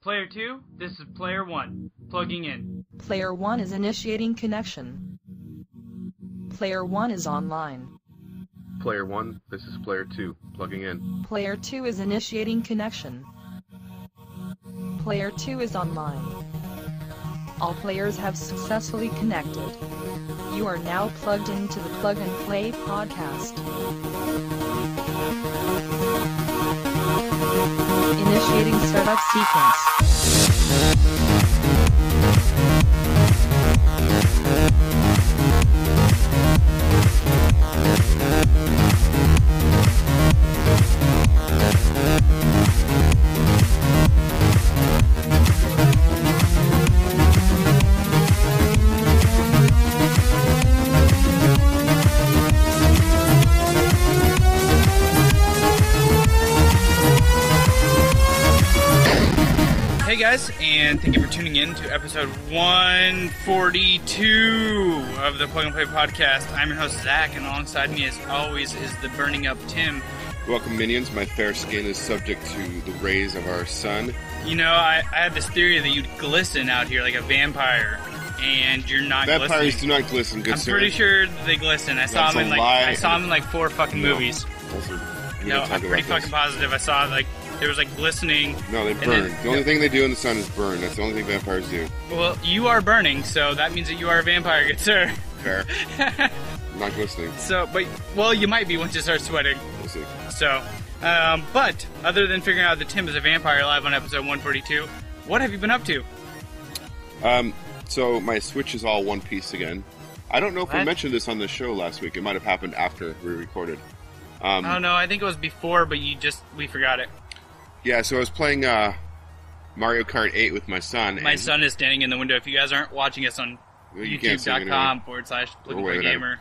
Player 2, this is Player 1. Plugging in. Player 1 is initiating connection. Player 1 is online. Player 1, this is Player 2. Plugging in. Player 2 is initiating connection. Player 2 is online. All players have successfully connected. You are now plugged into the Plug and Play podcast. Initiating startup sequence. Hey guys, and thank you for tuning in to episode 142 of the Plug and Play podcast. I'm your host, Zach, and alongside me, as always, is the burning up Tim. Welcome, minions. My fair skin is subject to the rays of our sun. You know, I had this theory that you'd glisten out here like a vampire, and you're not Vampires glistening. do not glisten, good I'm sir. pretty sure they glisten. I saw That's them in a lie. I saw them in like 4 fucking movies. No, I'm pretty fucking positive. I saw like there was like glistening. No, they and burn. then- The only thing they do in the sun is burn. That's the only thing vampires do. Well, you are burning, so that means that you are a vampire, good sir. Fair. Not glistening. So, well, you might be once you start sweating. We'll see. So, but other than figuring out that Tim is a vampire live on episode 142, what have you been up to? So my Switch is all one piece again. I don't know if we What? mentioned this on the show last week. It might have happened after we recorded. I don't know. I think it was before, but we forgot it. Yeah, so I was playing Mario Kart 8 with my son. My and- son is standing in the window. If you guys aren't watching us on Well, you can't see it anyway. youtube.com/PlugandPlayGamer.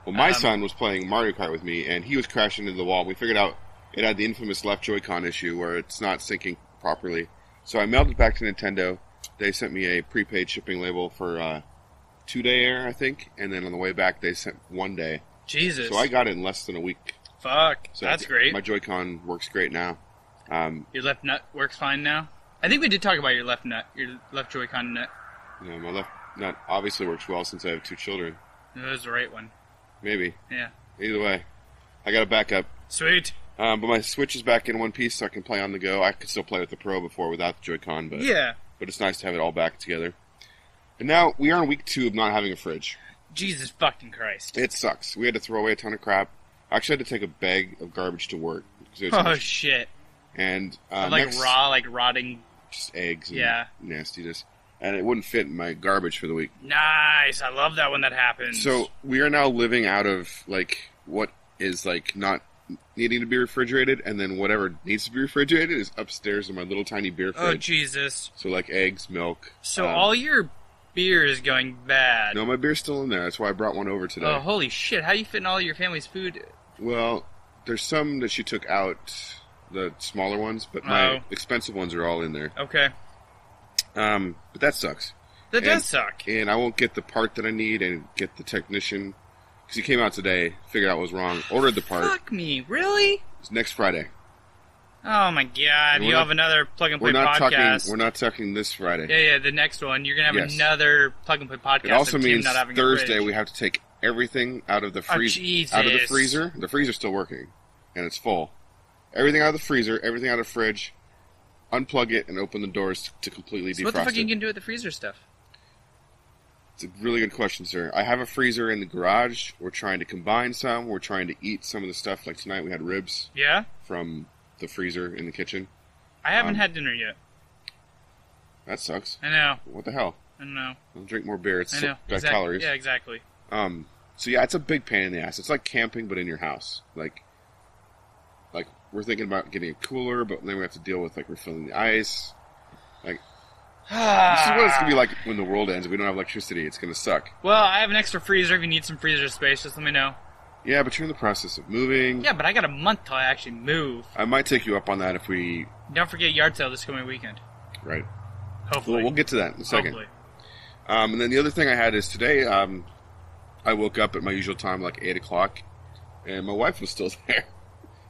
Well, my son was playing Mario Kart with me, and he was crashing into the wall. We figured out it had the infamous left Joy-Con issue where it's not syncing properly. So I mailed it back to Nintendo. They sent me a prepaid shipping label for 2-day air, I think, and then on the way back they sent 1 day. Jesus. So I got it in less than a week. Fuck. So That's great. My Joy-Con works great now. Your left nut works fine now? I think we did talk about your left nut, your left Joy-Con nut. My left nut obviously works well since I have 2 children. That was the right one. Maybe. Yeah. Either way, I got a backup. Sweet. But my Switch is back in one piece, so I can play on the go. I could still play with the Pro before without the Joy-Con, but Yeah. it's nice to have it all back together. And now we are on week 2 of not having a fridge. Jesus fucking Christ. It sucks. We had to throw away a ton of crap. I actually had to take a bag of garbage to work. 'Cause there was so Oh much- shit. and Like next- raw, like rotting. just eggs and Yeah. nastiness. And it wouldn't fit in my garbage for the week. Nice. I love that when that happens. So we are now living out of like what is like not needing to be refrigerated, and then whatever needs to be refrigerated is upstairs in my little tiny beer Oh fridge. Jesus. So like eggs, milk. So all your beer is going bad. No, my beer's still in there. That's why I brought one over today. Oh holy shit! How you fitting all your family's food? Well, there's some that she took out, the smaller ones, but my Oh. expensive ones are all in there. Okay. But that sucks. That And- does suck. And I won't get the part that I need and get the technician. Because he came out today, figured out what was wrong, ordered the part. Fuck me, really? It's next Friday. Oh my god! We're You not- have another plug and play We're not podcast. talking. We're not talking this Friday. Yeah, the next one. You're gonna have Yes. another plug and play podcast. It also of Tim means not having a Thursday fridge. we have to take everything out of the freezer. Jesus. Out of the freezer. The freezer's still working, and it's full. Everything out of the freezer, everything out of the fridge. Unplug it and open the doors to completely So defrost what the fuck it. are you gonna do with the freezer stuff? It's a really good question, sir. I have a freezer in the garage. We're trying to combine some. We're trying to eat some of the stuff. Like tonight, we had ribs Yeah, from the freezer in the kitchen. I haven't had dinner yet. That sucks. I know. What the hell? I know. I'll drink more beer. It's I know. got calories. Yeah, exactly. So yeah, it's a big pain in the ass. It's like camping, but in your house. Like we're thinking about getting a cooler, but then we have to deal with like refilling the ice. Like this is what it's gonna be like when the world ends. If we don't have electricity, it's gonna suck. Well, I have an extra freezer. If you need some freezer space, just let me know. Yeah, but you're in the process of moving. Yeah, but I got a month till I actually move. I might take you up on that if we. Don't forget yard sale this coming weekend. Right. Hopefully. Well, we'll get to that in a second. Hopefully. And then the other thing I had is today, I woke up at my usual time, like 8 o'clock, and my wife was still there,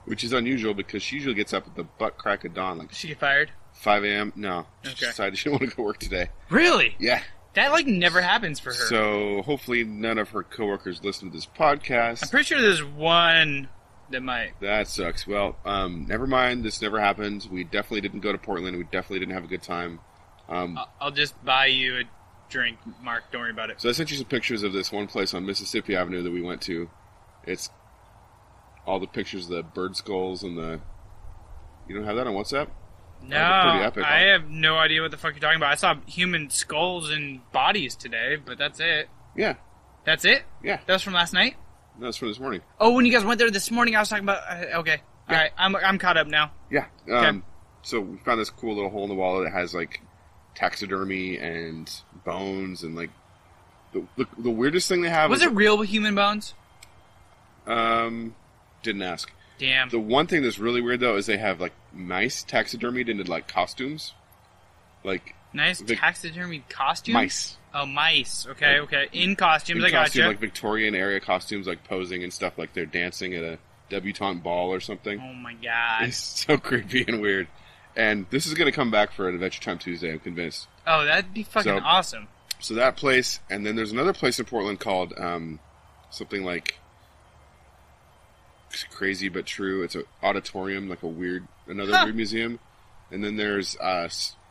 which is unusual because she usually gets up at the butt crack of dawn. Like, Did she get fired? 5 a.m. No. She Okay. decided she didn't want to go work today. Really? Yeah. That, like, never happens for her. So hopefully none of her coworkers listen to this podcast. I'm pretty sure there's one that might. That sucks. Well, never mind. This never happened. We definitely didn't go to Portland. We definitely didn't have a good time. I'll just buy you a drink, Mark. Don't worry about it. So I sent you some pictures of this one place on Mississippi Avenue that we went to. It's all the pictures of the bird skulls and the... You don't have that on WhatsApp? No, pretty epic, I huh? have no idea what the fuck you're talking about. I saw human skulls and bodies today, but that's it. Yeah. That's it? Yeah. That was from last night? No, it's from this morning. Oh, when you guys went there this morning, I was talking about... okay. Yeah. Alright, I'm caught up now. Yeah. Okay. So we found this cool little hole in the wall that has, like, taxidermy and bones and, like... The weirdest thing they have Was is... it real human bones? Didn't ask. Damn. The one thing that's really weird, though, is they have, like, mice taxidermied into, like, costumes. Like... Nice taxidermy costumes? Mice. Oh, mice. Okay, okay. In costumes, I costume, gotcha. like Victorian era costumes, like posing and stuff, like they're dancing at a debutante ball or something. Oh my god. It's so creepy and weird. And this is going to come back for an Adventure Time Tuesday, I'm convinced. Oh, that'd be fucking So- awesome. So that place, and then there's another place in Portland called something like Crazy But True. It's an auditorium, like another weird museum. And then there's, I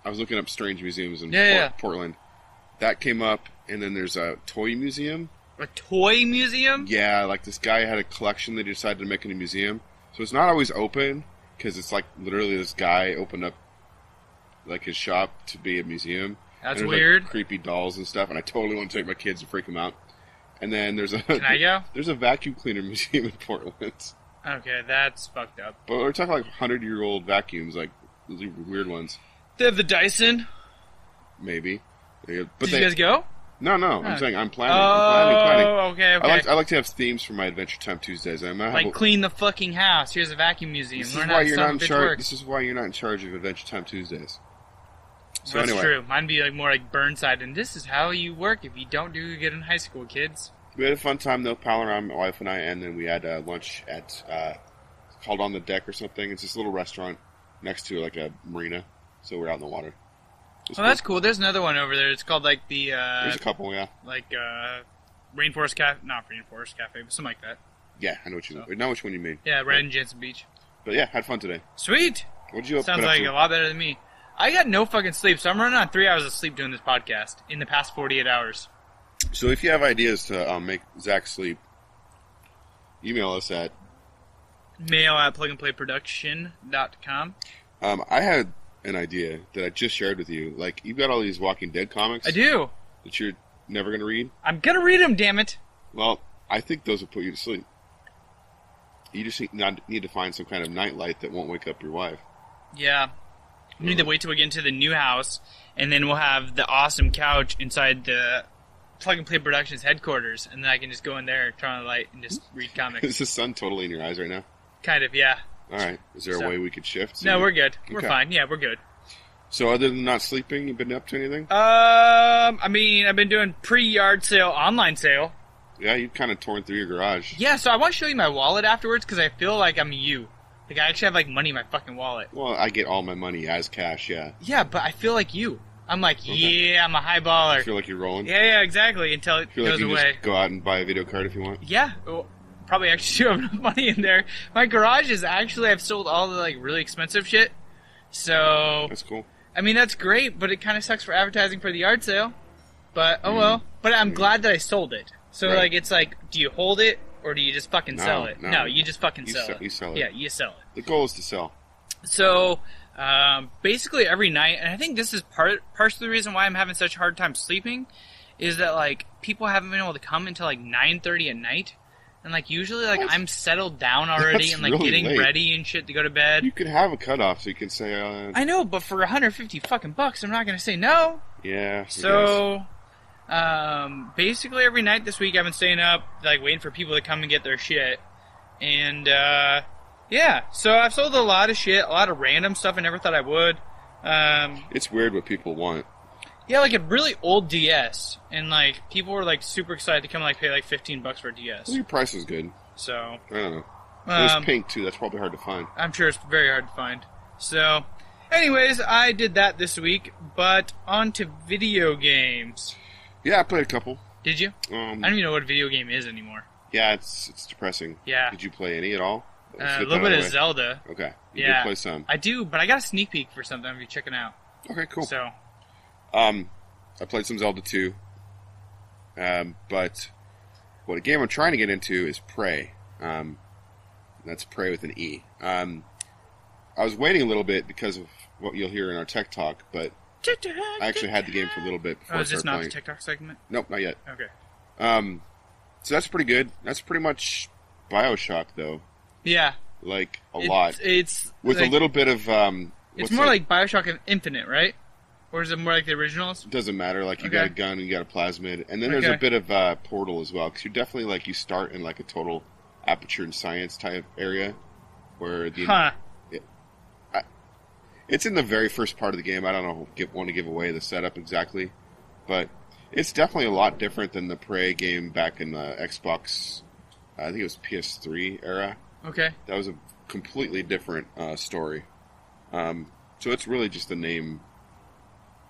was looking up strange museums in Yeah. Portland. That came up, and then there's a toy museum. A toy museum? Yeah, like this guy had a collection that he decided to make in a museum. So it's not always open, because it's like literally this guy opened up like his shop to be a museum. That's And there's, weird. Like, creepy dolls and stuff, and I totally want to take my kids and freak them out. And then there's a Can I go? there's a vacuum cleaner museum in Portland. Okay, that's fucked up. But we're talking like 100-year-old vacuums, like those weird ones, They have the Dyson. maybe. But Did you guys go? No, Oh. I'm saying I'm planning. Oh, I'm planning. okay. I like to have themes for my Adventure Time Tuesdays. I'm gonna have Like, clean the fucking house. Here's a vacuum museum. This is Learn why how you're some not in bitch charge. works. This is why you're not in charge of Adventure Time Tuesdays. So That's anyway, true. Mine'd be like more like Burnside, and this is how you work if you don't do good in high school, kids. we had a fun time though, pal around, my wife and I, and then we had lunch at called On the Deck or something. It's this little restaurant next to like a marina, so we're out in the water. It's Oh, that's cool. There's another one over there. It's called like the There's a couple, yeah. Rainforest Cafe, not Rainforest Cafe, but something like that. Yeah, I know what you know which one you mean. Yeah, right in Jensen Beach. But yeah, had fun today. Sweet. What did you Sounds put up like to? a lot better than me. I got no fucking sleep, so I'm running on 3 hours of sleep doing this podcast in the past 48 hours. So if you have ideas to make Zach sleep, email us at. Mail at plugandplayproduction.com. I had an idea that I just shared with you. Like, you've got all these Walking Dead comics I do. that you're never going to read. I'm gonna read them, damn it. Well, I think those will put you to sleep. You just need to find some kind of nightlight that won't wake up your wife. Yeah. We need to wait till we get into the new house, and then we'll have the awesome couch inside the Plug and Play Productions headquarters, and then I can just go in there, turn on the light, and just read comics. Is the sun totally in your eyes right now? Kind of, yeah. All right. Is there So- a way we could shift? No, we're good. We're Okay. fine. Yeah, we're good. So other than not sleeping, you been up to anything? I mean, I've been doing pre-yard sale, online sale. Yeah, you kind of torn through your garage. Yeah, so I want to show you my wallet afterwards, because I feel like I'm you. Like, I actually have, like, money in my fucking wallet. Well, I get all my money as cash, yeah. Yeah, but I feel like you. I'm like, Okay. yeah, I'm a high baller. I feel like you're rolling. Yeah, exactly, until it feel like goes you away. just go out and buy a video card if you want. Yeah, well, probably actually do have enough money in there. My garage is actually, I've sold all the, like, really expensive shit. So, That's cool. I mean, that's great, but it kind of sucks for advertising for the yard sale. But, oh well. But I'm glad that I sold it. So, Right. like, it's like, do you hold it, or do you just fucking No, sell it? no. No, you just fucking You sell sell- it. you sell it. Yeah, you sell it. The goal is to sell. So, basically every night, and I think this is partially the reason why I'm having such a hard time sleeping, is that, like, people haven't been able to come until, like, 9:30 at night. And, like, usually, like, I'm settled down already That's and, like, really getting late. ready and shit to go to bed. You can have a cutoff so you can say, I know, but for 150 fucking bucks, I'm not gonna say no. yeah. I guess. So, basically every night this week I've been staying up, like, waiting for people to come and get their shit. And, yeah. So I've sold a lot of shit, a lot of random stuff I never thought I would. It's weird what people want. Yeah, like a really old DS. And, like, people were, like, super excited to come and, like, pay, like, $15 for a DS. Well, your price is good. So, I don't know. It was Um, pink, too. That's probably hard to find. I'm sure it's very hard to find. So, Anyways, I did that this week, but on to video games. Yeah, I played a couple. Did you? I don't even know what a video game is anymore. Yeah, it's depressing. Yeah. Did you play any at all? Let's A get little that bit out of the way. Zelda. Okay. You Yeah. did play some. I do, but I got a sneak peek for something I'm going to be checking out. Okay, cool. So, I played some Zelda 2. But what a game I'm trying to get into is Prey. That's Prey with an E. I was waiting a little bit because of what you'll hear in our tech talk, but I actually had the game for a little bit before oh, I is this started not playing. the TikTok segment? Nope, not yet. Okay. So that's pretty good. That's pretty much BioShock, though. Yeah. Like, a lot. It's With like, a little bit of... It's more like Bioshock Infinite, right? Or is it more like the originals? Doesn't matter. Like, you Okay. got a gun and you got a plasmid. And then there's a Okay. bit of Portal as well. Because you definitely, like, you start in, like, a total aperture and science type area. Where the... Huh. It's in the very first part of the game. I don't know want to give away the setup exactly. But it's definitely a lot different than the Prey game back in the Xbox... I think it was PS3 era. Okay. That was a completely different story. So it's really just the name.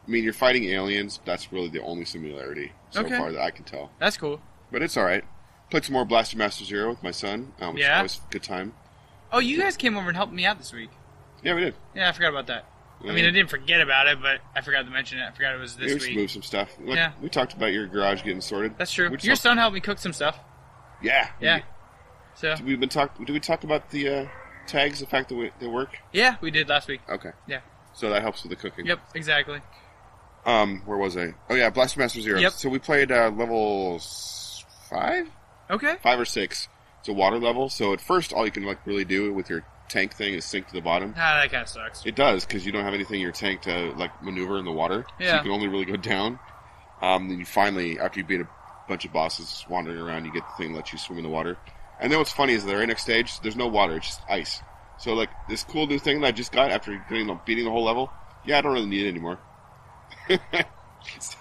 I mean, you're fighting aliens. That's really the only similarity so Okay. far that I can tell. That's cool. But it's all right. Played some more Blaster Master Zero with my son. Which Yeah? was a good time. Oh, you guys came over and helped me out this week. Yeah, we did. Yeah, I forgot about that. I mean, I didn't forget about it, but I forgot to mention it. I forgot it was We this just week. moved some stuff. Look, Yeah. we talked about your garage getting sorted. That's true. We just Your talked- son helped me cook some stuff. Yeah. Yeah. So, Did we talk about the tags? The fact that they work? yeah, we did last week. Okay. Yeah. So that helps with the cooking. Yep, exactly. Where was I? Oh yeah, Blaster Master Zero. Yep. So we played level 5. Okay. 5 or 6. It's a water level, so at first all you can like really do with your tank thing is sink to the bottom. Ah, that kind of sucks. It does, because you don't have anything in your tank to like maneuver in the water. So Yeah. you can only really go down. Then you finally, after you beat a bunch of bosses wandering around, you get the thing that lets you swim in the water. And then what's funny is the very next stage, there's no water, it's just ice. So like this cool new thing that I just got after beating the whole level, yeah, I don't really need it anymore. So,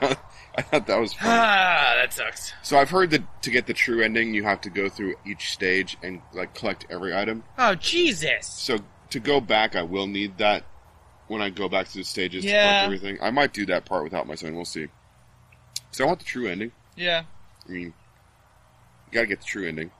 I thought that was funny. Ah, that sucks. So I've heard that to get the true ending, you have to go through each stage and like collect every item. Oh, Jesus. So to go back, I will need that when I go back to the stages to Yeah. collect everything. I might do that part without my son. We'll see. So I want the true ending. Yeah. I mean, you gotta get the true ending.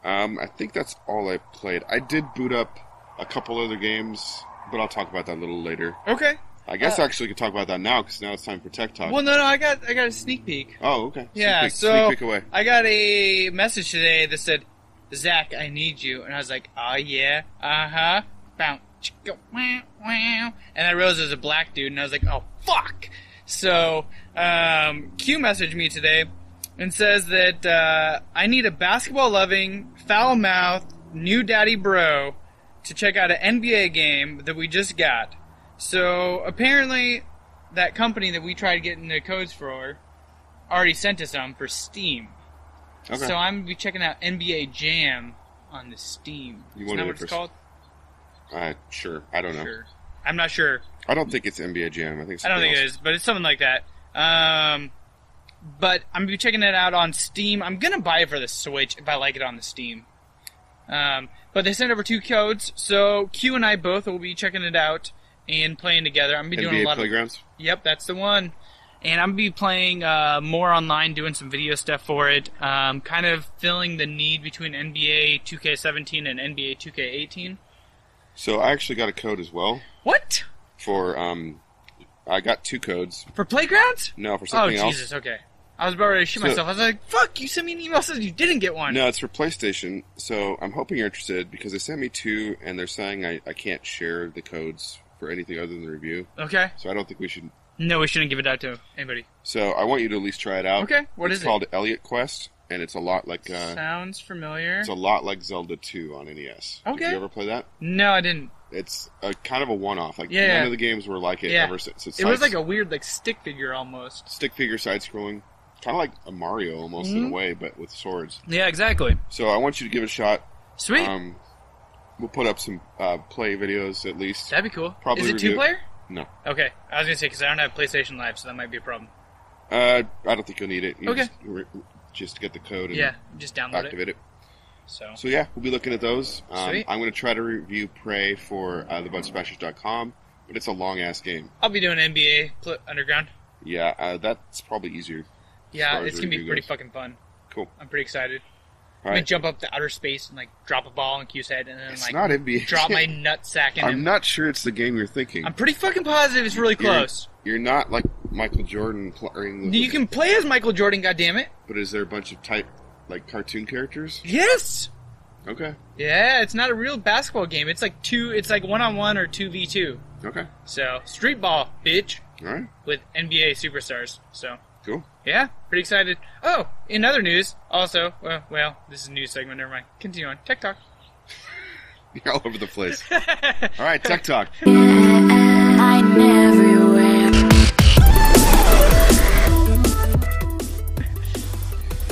I think that's all I played. I did boot up a couple other games, but I'll talk about that a little later. Okay. I guess actually we can talk about that now because now it's time for Tech Talk. Well, no, I got a sneak peek. Oh, okay. Yeah, Sneak peek away. I got a message today that said, "Zach, I need you," and I was like, "Oh yeah, uh-huh." Bow, chicka, wow, wow. And I realized it was a black dude, and I was like, "Oh fuck!" So Q messaged me today and says that I need a basketball-loving, foul-mouthed, new daddy bro to check out an NBA game that we just got. So apparently, that company that we tried getting the codes for already sent us some for Steam. Okay. So I'm gonna be checking out NBA Jam on the Steam. You Isn't wanted that it what it's first. called? Sure. I don't know. Sure. I'm not sure. I don't think it's NBA Jam. I think it's I don't think it something is, but it's something like that. But I'm gonna be checking it out on Steam. I'm gonna buy it for the Switch if I like it on the Steam. But they sent over 2 codes, so Q and I both will be checking it out and playing together. I'm gonna be doing a NBA lot Playgrounds? Yep, that's the one. And I'm gonna be playing more online, doing some video stuff for it. Kind of filling the need between NBA 2K17 and NBA 2K18. So I actually got a code as well What? for, I got 2 codes. For Playgrounds? No, for Oh, something else. Jesus, okay. I was about ready to shoot So- myself. I was like, fuck, you sent me an email that says you didn't get one. No, it's for PlayStation, so I'm hoping you're interested because they sent me 2 and they're saying I can't share the codes for anything other than the review. Okay. So I don't think we should. No, we shouldn't give it out to anybody. So I want you to at least try it out. Okay, what it's is it? called Elliot Quest, and it's a lot like Sounds familiar. it's a lot like Zelda 2 on NES. Okay. Did you ever play that? No, I didn't. It's a kind of a one-off. Like Yeah. none of the games were like it Yeah. ever since. It was like a weird, like, stick figure almost. stick figure side-scrolling, kind of like a Mario almost in a way, but with swords. Yeah, exactly. So I want you to give it a shot. Sweet. We'll put up some play videos at least. That'd be cool. probably Is it review it. 2-player? No, Okay. I was going to say, because I don't have PlayStation Live, so that might be a problem. I don't think you'll need it. You Okay. just get the code and Yeah, just download activate it. So, So yeah, we'll be looking at those. Sweet. I'm going to try to review Prey for thebuttsmashers.com. but it's a long ass game. I'll be doing NBA Underground. Yeah, that's probably easier. Yeah, far as it's gonna be review pretty goes. fucking fun. Cool. I'm pretty excited. All I'm gonna right. jump up to outer space and like drop a ball in Q's head and then It's like not NBA. drop my nutsack in I'm him. not sure it's the game you're thinking. I'm pretty fucking positive it's really close. You're not like Michael Jordan playing. You can play as Michael Jordan, goddammit. But is there a bunch of type like cartoon characters? Yes. Okay. Yeah, it's not a real basketball game. It's like 1-on-1 or 2v2. Okay. So street ball, bitch, All right. with NBA superstars. So Cool. yeah, pretty excited. Oh, in other news, also, well, this is a news segment. Never mind. Continue on. Tech Talk. You're all over the place. All right, Tech Talk. I'm everywhere.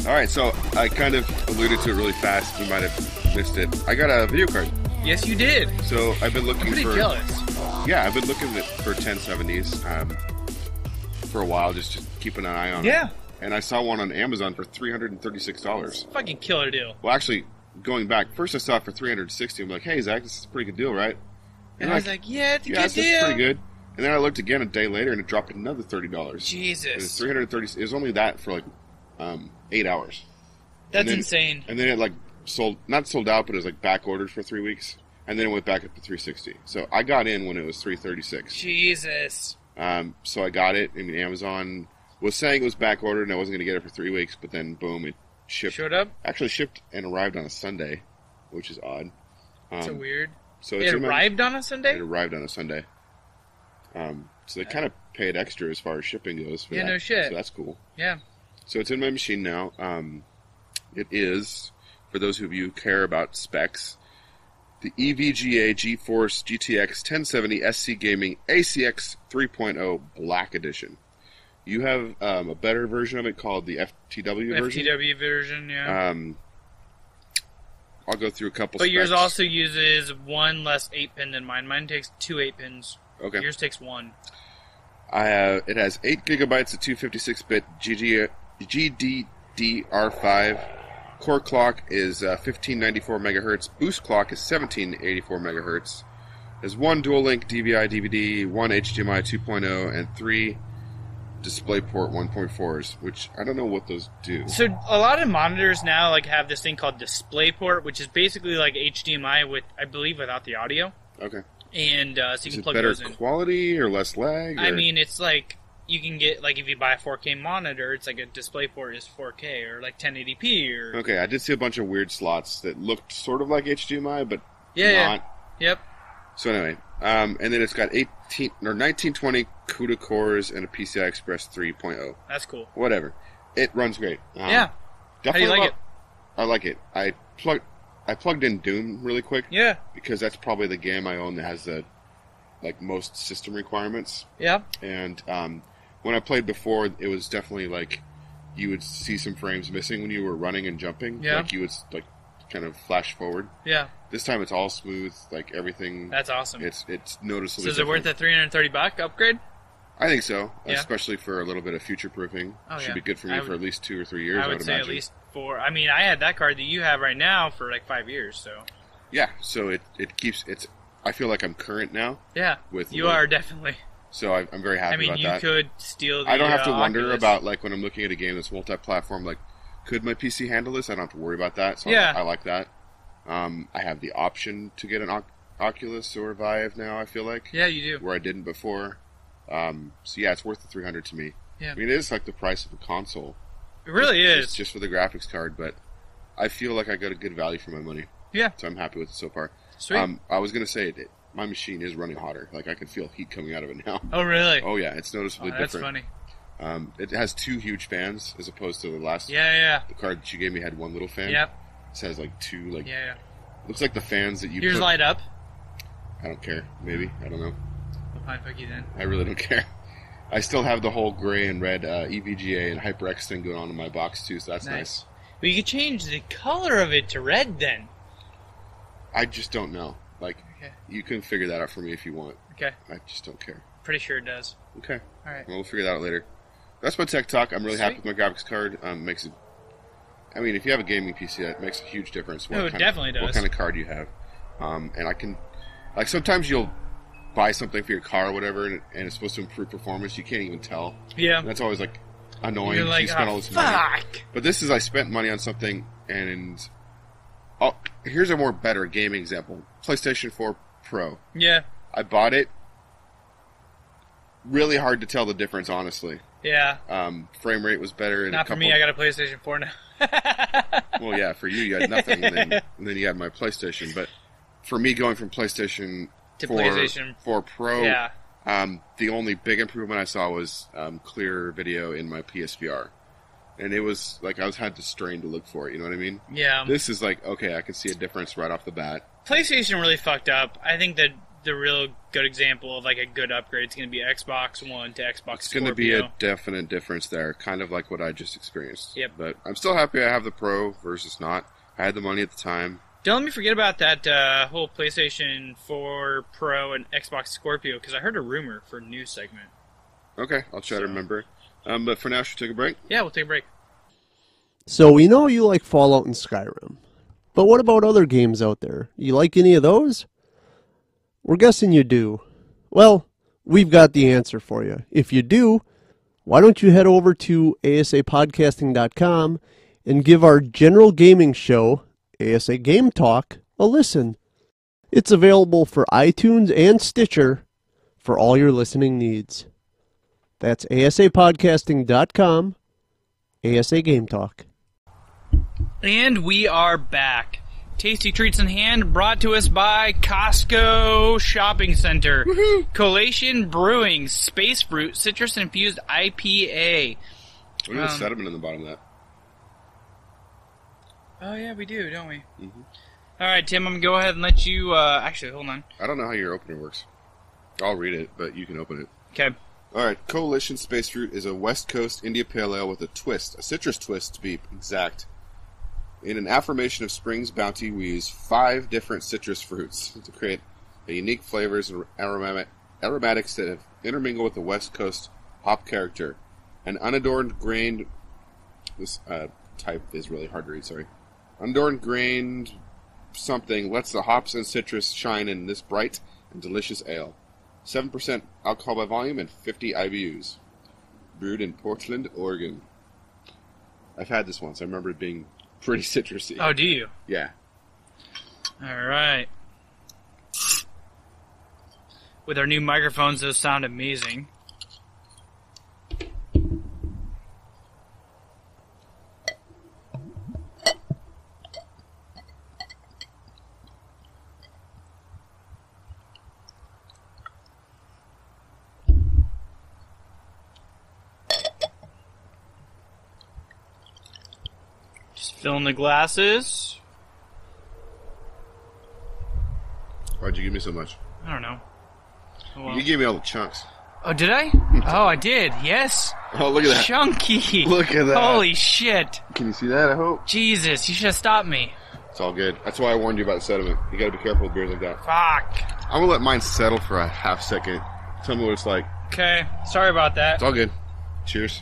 All right, so I kind of alluded to it really fast. You might have missed it. I got a video card. Yes, you did. So I've been looking I'm pretty for. jealous. Yeah, I've been looking for 1070s for a while, just keeping an eye on Yeah. them. And I saw one on Amazon for $336. Fucking killer deal. Well, actually, going back, first I saw it for $360. I'm like, hey, Zach, this is a pretty good deal, right? And I was like, yeah, it's a yeah, good this is deal. pretty good. And then I looked again a day later, and it dropped another $30. And it's Jesus. 330. It was only that for like 8 hours. That's then- insane. And then it like not sold out, but it was like back ordered for 3 weeks. And then it went back up to 360. So I got in when it was 336. Jesus. So I got it. I mean, Amazon was saying it was back ordered and I wasn't going to get it for 3 weeks, but then boom, it shipped. Showed up? Actually shipped and arrived on a Sunday, which is odd. So weird. So It it's in my- arrived on a It Sunday? arrived on a Sunday. So they kind of paid extra as far as shipping goes. For Yeah, that. no shit. So that's cool. Yeah. So it's in my machine now. It is, for those of you who care about specs, the EVGA GeForce GTX 1070 SC Gaming ACX 3.0 Black Edition. You have a better version of it called the FTW version. FTW version, yeah. I'll go through a couple But specs. yours also uses one less 8-pin than mine. Mine takes 2 8-pins. Okay. Yours takes 1. It has 8 gigabytes of 256-bit GDDR5. Core clock is 1594 megahertz. Boost clock is 1784 megahertz. There's one dual-link DVI-DVD, one HDMI 2.0, and 3 DisplayPort 1.4s, which I don't know what those do. So a lot of monitors now like have this thing called DisplayPort, which is basically like HDMI with, I believe, without the audio. Okay. And so you Is can it plug better those in. quality or less lag? I or- mean, it's like you can get like if you buy a 4K monitor, it's like a DisplayPort is 4K or like 1080p or Okay, I did see a bunch of weird slots that looked sort of like HDMI, but yeah, not. yep. So anyway, and then it's got 1920 CUDA cores and a PCI Express 3.0. That's cool. Whatever. It runs great. Yeah. Definitely How do you like I like it. I plugged in Doom really quick Yeah, because that's probably the game I own that has the most system requirements. yeah, And when I played before, it was definitely like you would see some frames missing when you were running and jumping. Yeah. Like you would kind of flash forward. yeah. This time it's all smooth, like everything. That's awesome. It's noticeably. So is it worth different. the $330 upgrade? I think so, Yeah. especially for a little bit of future proofing. Oh, Should yeah. be good for me I for would- at least 2 or 3 years. I would say imagine. at least 4. I mean, I had that card that you have right now for like 5 years. So Yeah, so it keeps it's. I feel like I'm current now, yeah, With you the- are definitely. so I'm very happy I mean, about you that. could steal. The, I don't have to wonder Oculus. about like when I'm looking at a game that's multi-platform. Like, could my PC handle this? I don't have to worry about that. So Yeah. I like that. I have the option to get an Oculus or Vive now. I feel like Yeah, you do. where I didn't before. So yeah, it's worth the $300 to me. Yeah. I mean, it is like the price of a console. It really It's is. just for the graphics card, but I feel like I got a good value for my money. Yeah. So I'm happy with it so far. Sweet. I was gonna say my machine is running hotter. Like I can feel heat coming out of it now. Oh, really? Oh yeah, it's noticeably that's different. funny. It has 2 huge fans as opposed to the last. Yeah, The card that you gave me had one little fan. Yep. This has like 2. Like Yeah. looks like the fans that you. Yours put, light up. I don't care. Maybe I don't know. Well, fine, fuck you then. I really don't care. I still have the whole gray and red EVGA and HyperX thing going on in my box too, so that's nice. But you could change the color of it to red then. I just don't know. Like, Okay. you can figure that out for me if you want. Okay. I just don't care. Pretty sure it does. Okay. All right. Well, we'll figure that out later. That's my tech talk. I'm really happy Sweet. with my graphics card. Makes it. I mean, if you have a gaming PC, that makes a huge difference. No, it definitely What does. kind of card you have, and I can, like, sometimes you'll buy something for your car or whatever, and it's supposed to improve performance, you can't even tell. Yeah. And that's always like annoying. You're like, you spend all this money. fuck. But this is I spent money on something, and here's a more better gaming example: PlayStation 4 Pro. Yeah. I bought it. Really hard to tell the difference, honestly. Yeah. Frame rate was better. Not for me. I got a PlayStation 4 now. Well, yeah, for you had nothing, and then you had my PlayStation. But for me, going from PlayStation To 4, PlayStation 4 Pro, Yeah. the only big improvement I saw was clear video in my PSVR. And it was like I had to strain to look for it, you know what I mean? Yeah. This is like, okay, I can see a difference right off the bat. PlayStation really fucked up. I think that the real good example of like a good upgrade is going to be Xbox One to Xbox It's going to be Scorpio. a definite difference there, kind of like what I just experienced. Yep. But I'm still happy I have the Pro versus not. I had the money at the time. Don't let me forget about that whole PlayStation 4 Pro and Xbox Scorpio, because I heard a rumor for a new segment. Okay, I'll try to remember. But for now, should we take a break? Yeah, we'll take a break. So we know you like Fallout and Skyrim. But what about other games out there? You like any of those? We're guessing you do. Well, we've got the answer for you. If you do, why don't you head over to asapodcasting.com and give our general gaming show, ASA Game Talk, a listen. It's available for iTunes and Stitcher for all your listening needs. That's asapodcasting.com, ASA Game Talk. And we are back. Tasty treats in hand, brought to us by Costco Shopping Center. Collation Brewing Space Fruit Citrus Infused IPA. We have a sediment in the bottom of that. Oh yeah, we do, don't we? Mm-hmm. All right, Tim, I'm gonna go ahead and let you. Actually, hold on. I don't know how your opener works. I'll read it, but you can open it. Okay. All right, Coalition Space Fruit is a West Coast India Pale Ale with a twist, a citrus twist to be exact. In an affirmation of spring's bounty, we use 5 different citrus fruits to create a unique flavors and aromatics that have intermingled with the West Coast hop character. An unadorned grained... This type is really hard to read, sorry. Unadorned grained something lets the hops and citrus shine in this bright and delicious ale. 7% alcohol by volume and 50 IBUs. Brewed in Portland, Oregon. I've had this once. I remember it being pretty citrusy. Oh, do you? Yeah. All right. With our new microphones, those sound amazing. Just filling the glasses. Why'd you give me so much? I don't know. Oh, well. You gave me all the chunks. Oh, did I? Oh, I did. Yes. Oh, look at that. Chunky. Look at that. Holy shit. Can you see that, I hope? Jesus, you should have stopped me. It's all good. That's why I warned you about the sediment. You gotta be careful with beers like that. Fuck. I'm gonna let mine settle for a half second. Tell me what it's like. Okay. Sorry about that. It's all good. Cheers.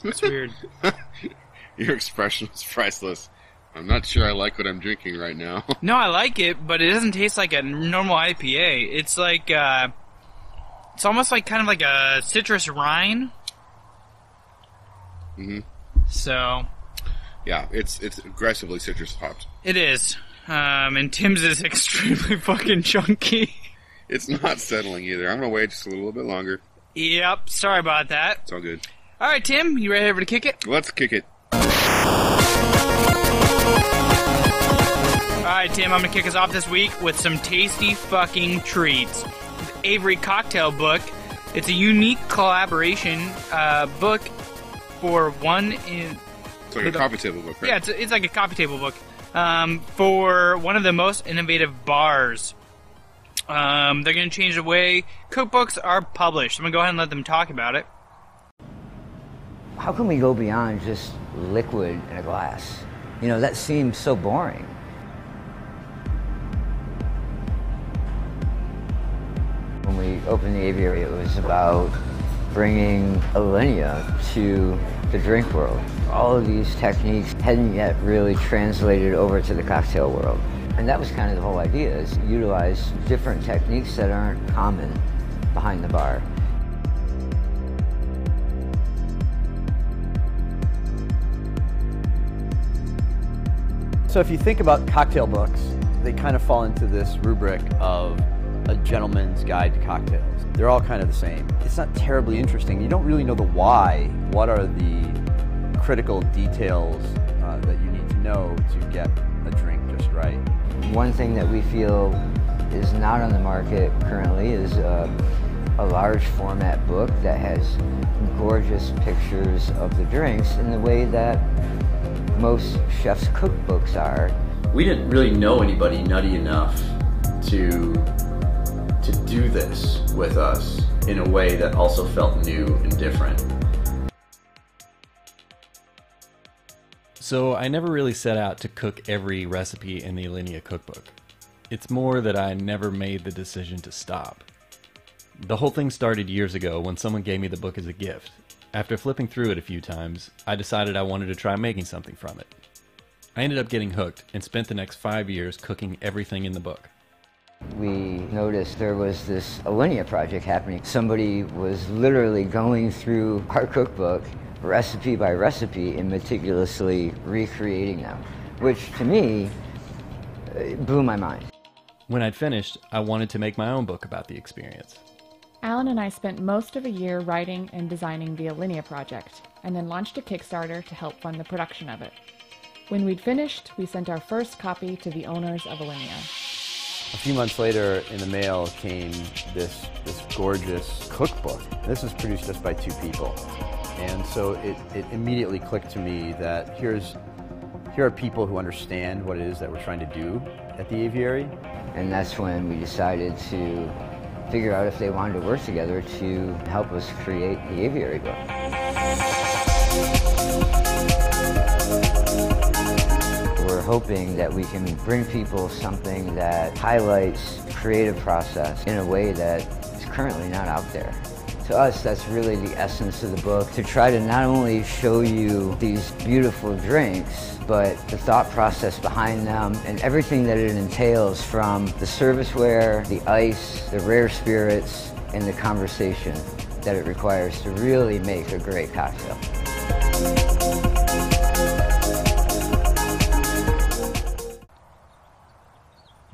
It's weird. Your expression was priceless. I'm not sure I like what I'm drinking right now. No, I like it, but it doesn't taste like a normal IPA. It's like, it's almost like kind of like a citrus rind. Mm-hmm. So. Yeah, it's aggressively citrus hopped. It is. And Tim's is extremely fucking chunky. It's not settling either. I'm gonna wait just a little bit longer. Yep, sorry about that. It's all good. Alright, Tim, you ready to kick it? Let's kick it. Alright, Tim, I'm gonna kick us off this week with some tasty fucking treats. Avery Cocktail Book. It's a unique collaboration book for one in... It's like a coffee table book, right? Yeah, it's like a coffee table book for one of the most innovative bars. They're going to change the way cookbooks are published. I'm going to go ahead and let them talk about it. How can we go beyond just liquid in a glass? You know, that seems so boring. When we opened the aviary, it was about bringing Alinea to the drink world. All of these techniques hadn't yet really translated over to the cocktail world. And that was kind of the whole idea, is utilize different techniques that aren't common behind the bar. So if you think about cocktail books, they kind of fall into this rubric of a gentleman's guide to cocktails. They're all kind of the same. It's not terribly interesting. You don't really know the why. What are the critical details that you need to know to get a drink just right? One thing that we feel is not on the market currently is a large format book that has gorgeous pictures of the drinks in the way that most chefs' cookbooks are. We didn't really know anybody nutty enough to do this with us in a way that also felt new and different. So I never really set out to cook every recipe in the Alinea cookbook. It's more that I never made the decision to stop. The whole thing started years ago when someone gave me the book as a gift. After flipping through it a few times, I decided I wanted to try making something from it. I ended up getting hooked and spent the next 5 years cooking everything in the book. We noticed there was this Alinea project happening. Somebody was literally going through our cookbook recipe by recipe and meticulously recreating them, which to me blew my mind. When I'd finished, I wanted to make my own book about the experience. Alan and I spent most of a year writing and designing the Alinea project, and then launched a Kickstarter to help fund the production of it. When we'd finished, we sent our first copy to the owners of Alinea. A few months later, in the mail came this gorgeous cookbook. This was produced just by 2 people. And so it immediately clicked to me that here are people who understand what it is that we're trying to do at the Aviary. And that's when we decided to figure out if they wanted to work together to help us create the Aviary book. We're hoping that we can bring people something that highlights the creative process in a way that is currently not out there. To us, that's really the essence of the book, to try to not only show you these beautiful drinks, but the thought process behind them and everything that it entails, from the serviceware, the ice, the rare spirits, and the conversation that it requires to really make a great cocktail.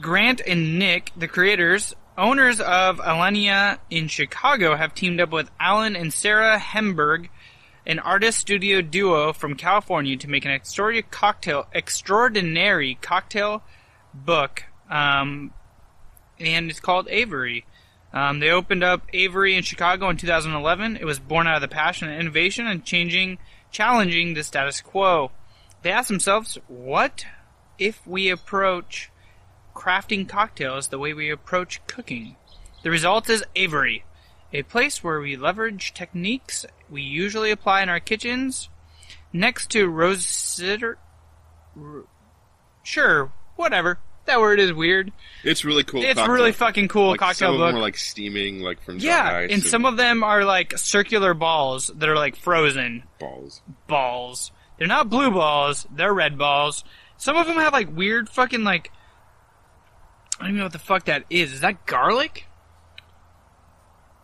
Grant and Nick, the creators, owners of Alinea in Chicago, have teamed up with Alan and Sarah Hemberg, an artist studio duo from California, to make an extraordinary cocktail book, and it's called Avery. They opened up Avery in Chicago in 2011. It was born out of the passion and innovation and challenging the status quo. They asked themselves, what if we approach crafting cocktails the way we approach cooking? The result is Avery, a place where we leverage techniques we usually apply in our kitchens. Next to sure, whatever. That word is weird. It's really cool. It's cocktail. really fucking cool like cocktail some book. Some of them are like steaming, like from yeah, dry ice and some of them are like circular balls that are like frozen. Balls. They're not blue balls. They're red balls. Some of them have like weird fucking like, I don't even know what the fuck that is. Is that garlic?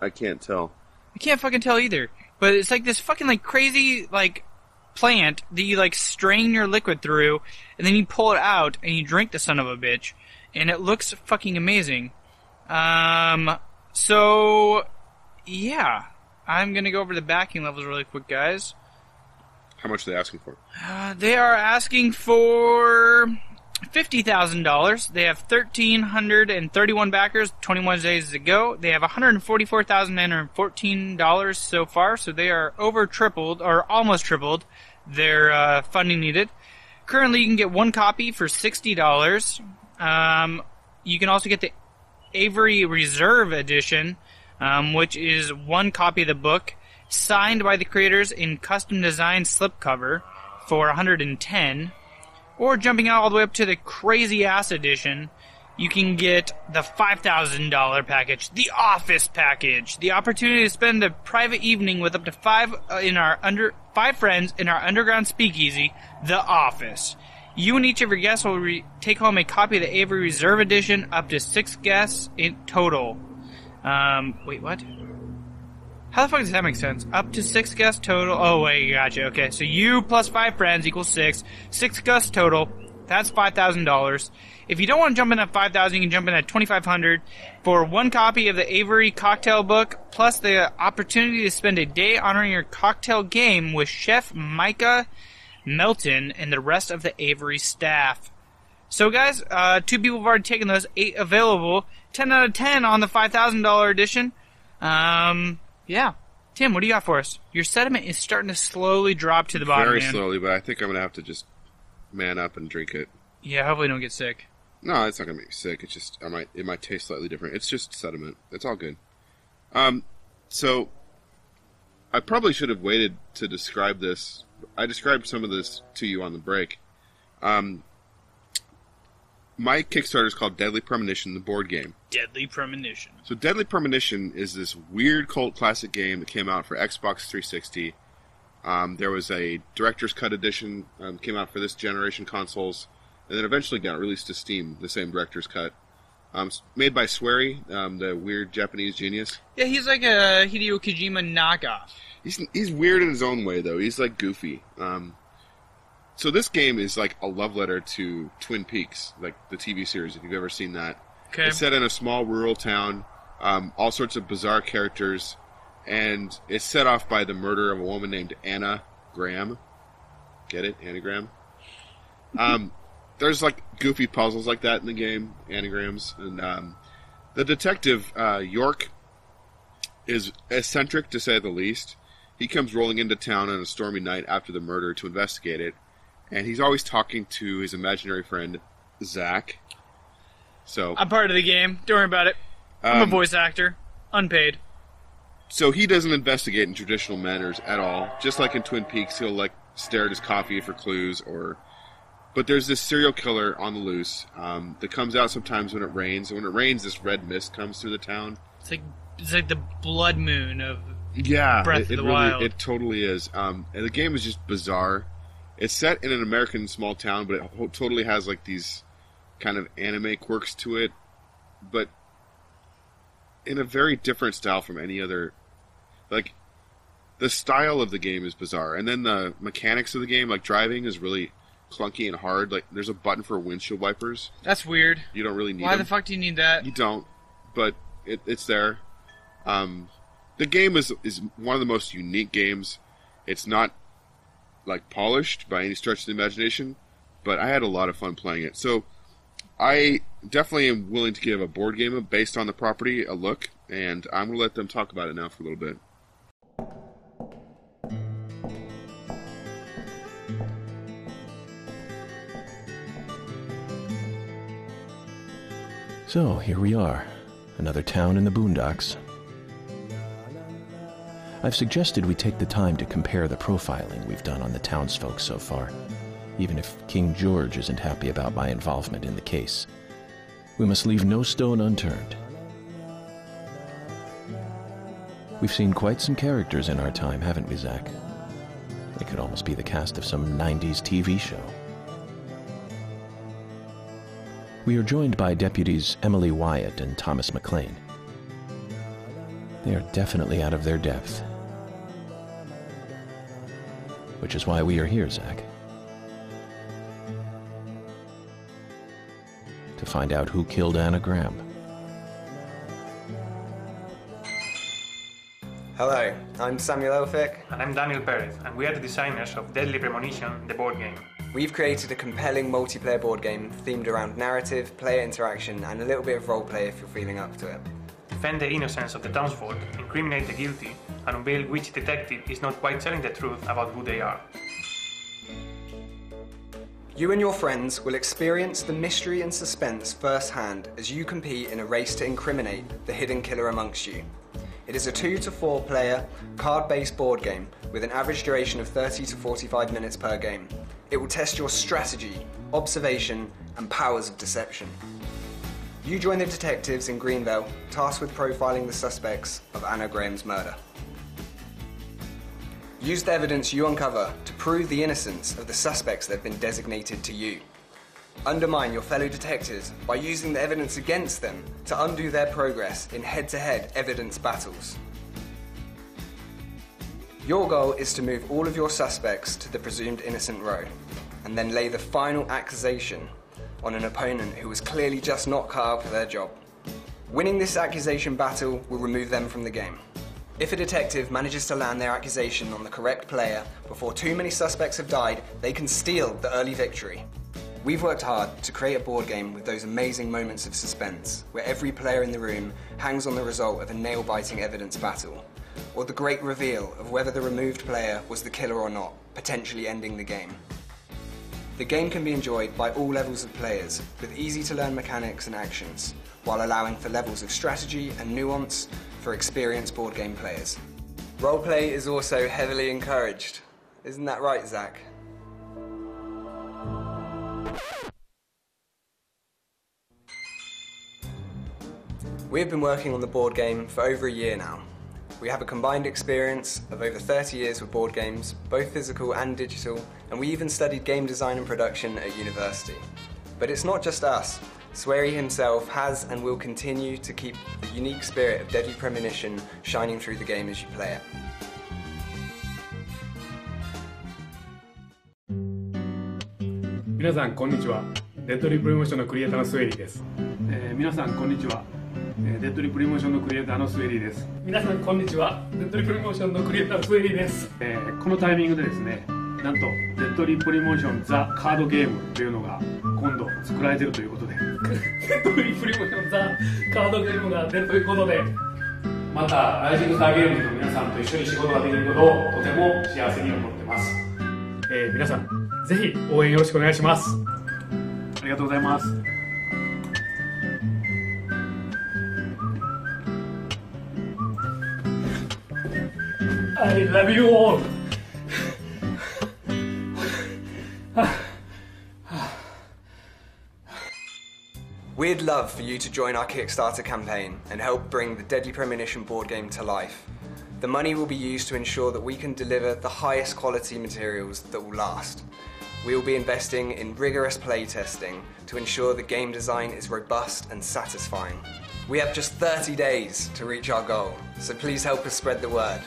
I can't tell. I can't fucking tell either. But it's like this fucking like crazy like plant that you like strain your liquid through, and then you pull it out and you drink the son of a bitch, and it looks fucking amazing. So yeah, I'm gonna go over the backing levels really quick, guys. How much are they asking for? They are asking for $50,000. They have 1,331 backers, 21 days to go. They have $144,914 so far, so they are over tripled, or almost tripled, their funding needed. Currently, you can get one copy for $60. You can also get the Avery Reserve Edition, which is one copy of the book, signed by the creators in custom-designed slipcover for $110. Or jumping out all the way up to the crazy-ass edition, you can get the $5,000 package, the Office package, the opportunity to spend a private evening with up to five 5 friends in our underground speakeasy, The Office. You and each of your guests will take home a copy of the Avery Reserve Edition, up to 6 guests in total. Wait, what? How the fuck does that make sense? Up to 6 guests total. Oh, wait, gotcha. Okay, so you plus 5 friends equals 6. 6 guests total. That's $5,000. If you don't want to jump in at $5,000, you can jump in at $2,500 for 1 copy of the Avery cocktail book, plus the opportunity to spend a day honoring your cocktail game with Chef Micah Melton and the rest of the Avery staff. So, guys, 2 people have already taken those. 8 available. 10 out of 10 on the $5,000 edition. Yeah. Tim, what do you got for us? Your sediment is starting to slowly drop to the bottom, Very man. slowly, but I think I'm going to have to just man up and drink it. Yeah, hopefully don't get sick. No, it's not going to make me sick. It's just, it might taste slightly different. It's just sediment. It's all good. So, I probably should have waited to describe this. I described some of this to you on the break. My Kickstarter is called Deadly Premonition, the board game. Deadly Premonition. So Deadly Premonition is this weird cult classic game that came out for Xbox 360. There was a Director's Cut edition, came out for this generation consoles, and then eventually got released to Steam, the same Director's Cut. Made by Swery, the weird Japanese genius. Yeah, he's like a Hideo Kojima knockoff. He's weird in his own way, though. He's like goofy. So this game is like a love letter to Twin Peaks, like the TV series, if you've ever seen that. Okay. It's set in a small rural town, all sorts of bizarre characters, and it's set off by the murder of a woman named Anna Graham. Get it? Anagram? There's like goofy puzzles like that in the game, anagrams, and the detective, York, is eccentric to say the least. He comes rolling into town on a stormy night after the murder to investigate it. And he's always talking to his imaginary friend, Zach. So I'm part of the game. Don't worry about it. I'm a voice actor. Unpaid. So he doesn't investigate in traditional manners at all. Just like in Twin Peaks, he'll like stare at his coffee for clues But there's this serial killer on the loose that comes out sometimes when it rains. And when it rains, this red mist comes through the town. It's like the blood moon of Breath of the Wild. It totally is. And the game is just bizarre. It's set in an American small town, but it totally has like these kind of anime quirks to it, but in a very different style from any other. Like, the style of the game is bizarre, and then the mechanics of the game, like driving, is really clunky and hard. Like, there's a button for windshield wipers. That's weird. You don't really need Why them. the fuck do you need that? You don't, but it's there. The game is one of the most unique games. It's not like polished by any stretch of the imagination, but I had a lot of fun playing it. So I definitely am willing to give a board game based on the property a look, and I'm going to let them talk about it now for a little bit. So here we are, another town in the boondocks. I've suggested we take the time to compare the profiling we've done on the townsfolk so far, even if King George isn't happy about my involvement in the case. We must leave no stone unturned. We've seen quite some characters in our time, haven't we, Zach? They could almost be the cast of some 90s TV show. We are joined by deputies Emily Wyatt and Thomas McLean. They are definitely out of their depth. Which is why we are here, Zach. To find out who killed Anna Graham. Hello, I'm Samuel Elphick. And I'm Daniel Perez, and we are the designers of Deadly Premonition, the board game. We've created a compelling multiplayer board game themed around narrative, player interaction, and a little bit of roleplay if you're feeling up to it. Defend the innocence of the townsfolk, incriminate the guilty, and unveil which detective is not quite telling the truth about who they are. You and your friends will experience the mystery and suspense firsthand as you compete in a race to incriminate the hidden killer amongst you. It is a 2 to 4 player, card-based board game with an average duration of 30 to 45 minutes per game. It will test your strategy, observation, and powers of deception. You join the detectives in tasked with profiling the suspects of Anna Graham's murder. Use the evidence you uncover to prove the innocence of the suspects that have been designated to you. Undermine your fellow detectives by using the evidence against them to undo their progress in head-to-head evidence battles. Your goal is to move all of your suspects to the presumed innocent row, and then lay the final accusation on an opponent who was clearly just not cut out for their job. Winning this accusation battle will remove them from the game. If a detective manages to land their accusation on the correct player before too many suspects have died, they can steal the early victory. We've worked hard to create a board game with those amazing moments of suspense, where every player in the room hangs on the result of a nail-biting evidence battle, or the great reveal of whether the removed player was the killer or not, potentially ending the game. The game can be enjoyed by all levels of players, with easy-to-learn mechanics and actions, while allowing for levels of strategy and nuance for experienced board game players. Roleplay is also heavily encouraged. Isn't that right, Zach? We have been working on the board game for over a year now. We have a combined experience of over 30 years with board games, both physical and digital, and we even studied game design and production at university. But it's not just us. Swery himself has and will continue to keep the unique spirit of Deadly Premonition shining through the game as you play it. 皆さんこんにちは。デッドリープレモーションのクリエイターのスウェリーです。皆さんこんにちは。デッドリープレモーションのクリエイターのスウェリーです。皆さんこんにちは。デッドリープレモーションのクリエイターのスウェリーです。このタイミングでですね、なんとデッドリープレモーションザカードゲームというのが今度作られているということで、デッドリープレモーションザカードゲームが出るということで、またライジングスターゲームと皆さんと一緒に仕事ができることをとても幸せに思ってます。皆さんぜひ応援よろしくお願いします。ありがとうございます。I love you all. We'd love for you to join our Kickstarter campaign and help bring the Deadly Premonition board game to life. The money will be used to ensure that we can deliver the highest quality materials that will last. We will be investing in rigorous play testing to ensure the game design is robust and satisfying. We have just 30 days to reach our goal, so please help us spread the word.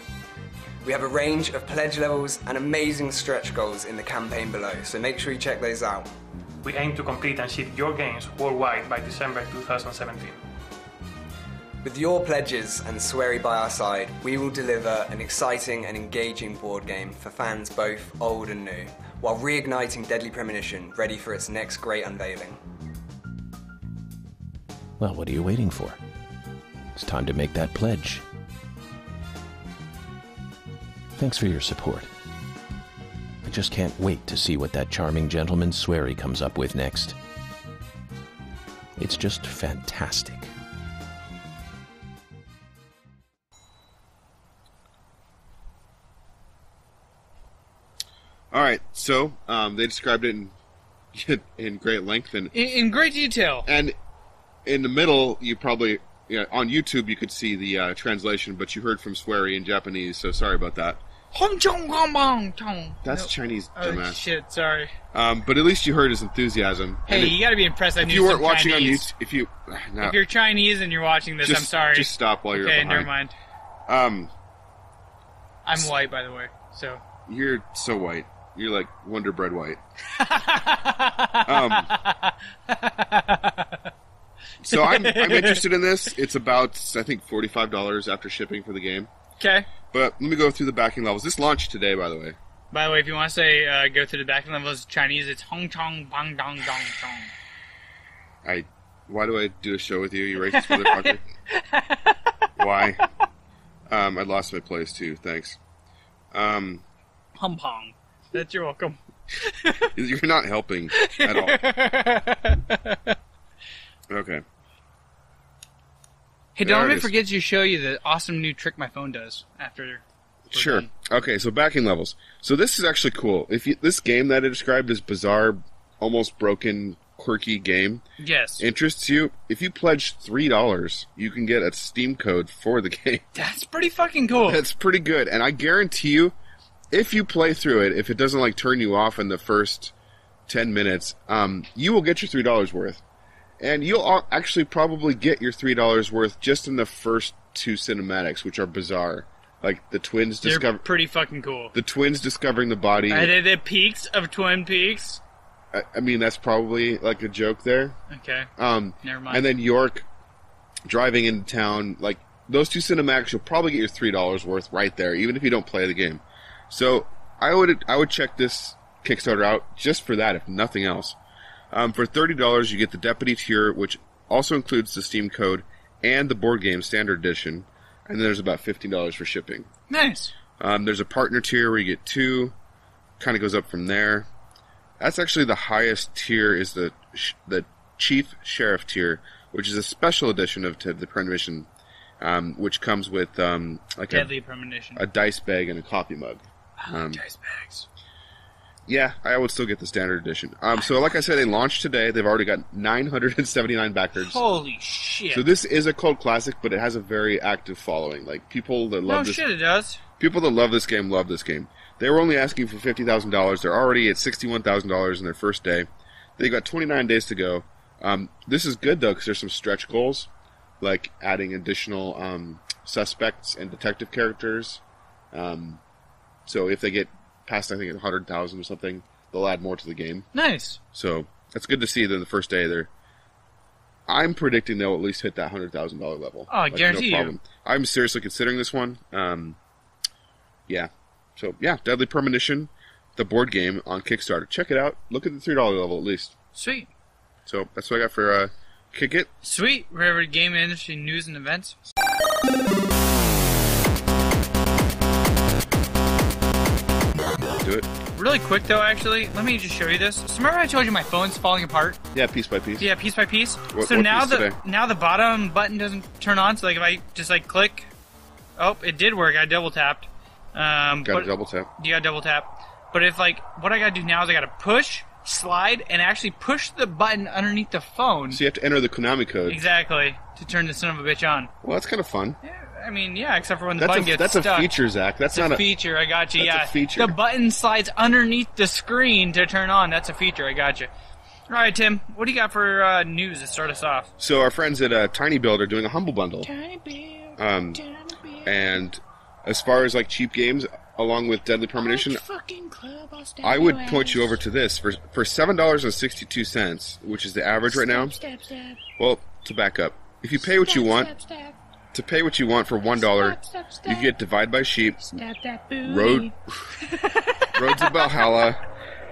We have a range of pledge levels and amazing stretch goals in the campaign below, so make sure you check those out. We aim to complete and ship your games worldwide by December 2017. With your pledges and Swery by our side, we will deliver an exciting and engaging board game for fans both old and new, while reigniting Deadly Premonition, ready for its next great unveiling. Well, what are you waiting for? It's time to make that pledge. Thanks for your support. I just can't wait to see what that charming gentleman Swery comes up with next. It's just fantastic. All right, so they described it in great length and in great detail. And in the middle, you probably on YouTube you could see the translation, but you heard from Swery in Japanese, so sorry about that. That's Chinese, dumbass. Oh shit, sorry. But at least you heard his enthusiasm. Hey, you gotta be impressed. I if knew you weren't some watching Chinese. on YouTube, if you're Chinese and you're watching this, I'm sorry. Just stop while you're okay, behind. never mind. I'm white, by the way, so. You're so white. You're like Wonder Bread white. So I'm interested in this. It's about, I think, $45 after shipping for the game. Okay. But let me go through the backing levels. This launched today, by the way. By the way, if you want to say go through the backing levels Chinese, it's Hong Chong Bang Dong Dong Chong. Why do I do a show with you, you racist motherfucker? Why? I lost my place too. Thanks. Hum Pong. That's you're welcome. You're not helping at all. Okay. Hey, don't let me forget to show you the awesome new trick my phone does after. Sure. Okay, so backing levels. So this is actually cool. This game that I described as bizarre, almost broken, quirky game. Yes. Interests you. If you pledge $3, you can get a Steam code for the game. That's pretty fucking cool. That's pretty good, and I guarantee you, if you play through it, if it doesn't like turn you off in the first 10 minutes, you will get your $3 worth. And you'll actually probably get your $3 worth just in the first 2 cinematics, which are bizarre. Like the twins They're pretty fucking cool. The twins discovering the body. Are they the peaks of Twin Peaks? I mean, that's probably like a joke there. Okay. Never mind. And then York driving into town. Like those 2 cinematics, you'll probably get your $3 worth right there, even if you don't play the game. So I would check this Kickstarter out just for that, if nothing else. For $30, you get the Deputy tier, which also includes the Steam code and the board game standard edition, and then there's about $15 for shipping. Nice. There's a partner tier where you get 2, kind of goes up from there. That's actually the highest tier is the Chief Sheriff tier, which is a special edition of the Premonition, which comes with like Deadly Premonition, a dice bag and a coffee mug. Dice bags. Yeah, I would still get the standard edition. So like I said, they launched today. They've already got 979 backers. Holy shit. So this is a cult classic, but it has a very active following. Like, people that love this... No shit, it does. People that love this game. They were only asking for $50,000. They're already at $61,000 in their first day. They've got 29 days to go. This is good, though, because there's some stretch goals, like adding additional suspects and detective characters. So if they get past, I think, 100,000 or something, they'll add more to the game. Nice. So that's good to see that the first day I'm predicting they'll at least hit that $100,000 level. Oh, I guarantee no problem. I'm seriously considering this one. Yeah. So, yeah, Deadly Premonition, the board game on Kickstarter. Check it out. Look at the $3 level at least. Sweet. So that's what I got for Kick It. Sweet. Wherever game industry news and events. Do it. Really quick, though, actually, let me just show you this. So remember I told you my phone's falling apart? Yeah, piece by piece. Yeah, piece by piece. What now piece today? now the bottom button doesn't turn on, so like if I just like click, oh, it did work. I double tapped. Got to double tap. You got to double tap. But if like what I got to do now is I got to push, slide, and actually push the button underneath the phone. So you have to enter the Konami code. Exactly, to turn the son of a bitch on. Well, that's kind of fun. I mean, yeah, except for when the button gets stuck. That's a feature, Zach. That's not a feature. I got you. That's Yeah, a feature. The button slides underneath the screen to turn on. That's a feature. I got you. All right, Tim. What do you got for news to start us off? So our friends at Tiny Build are doing a Humble Bundle. Tiny Build. And as far as like cheap games, along with Deadly Premonition, I would point you over to this for $7.62, which is the average right now. Well, to back up, if you pay what you want. To pay what you want for $1, you get Divide by Sheep, Roads of Valhalla,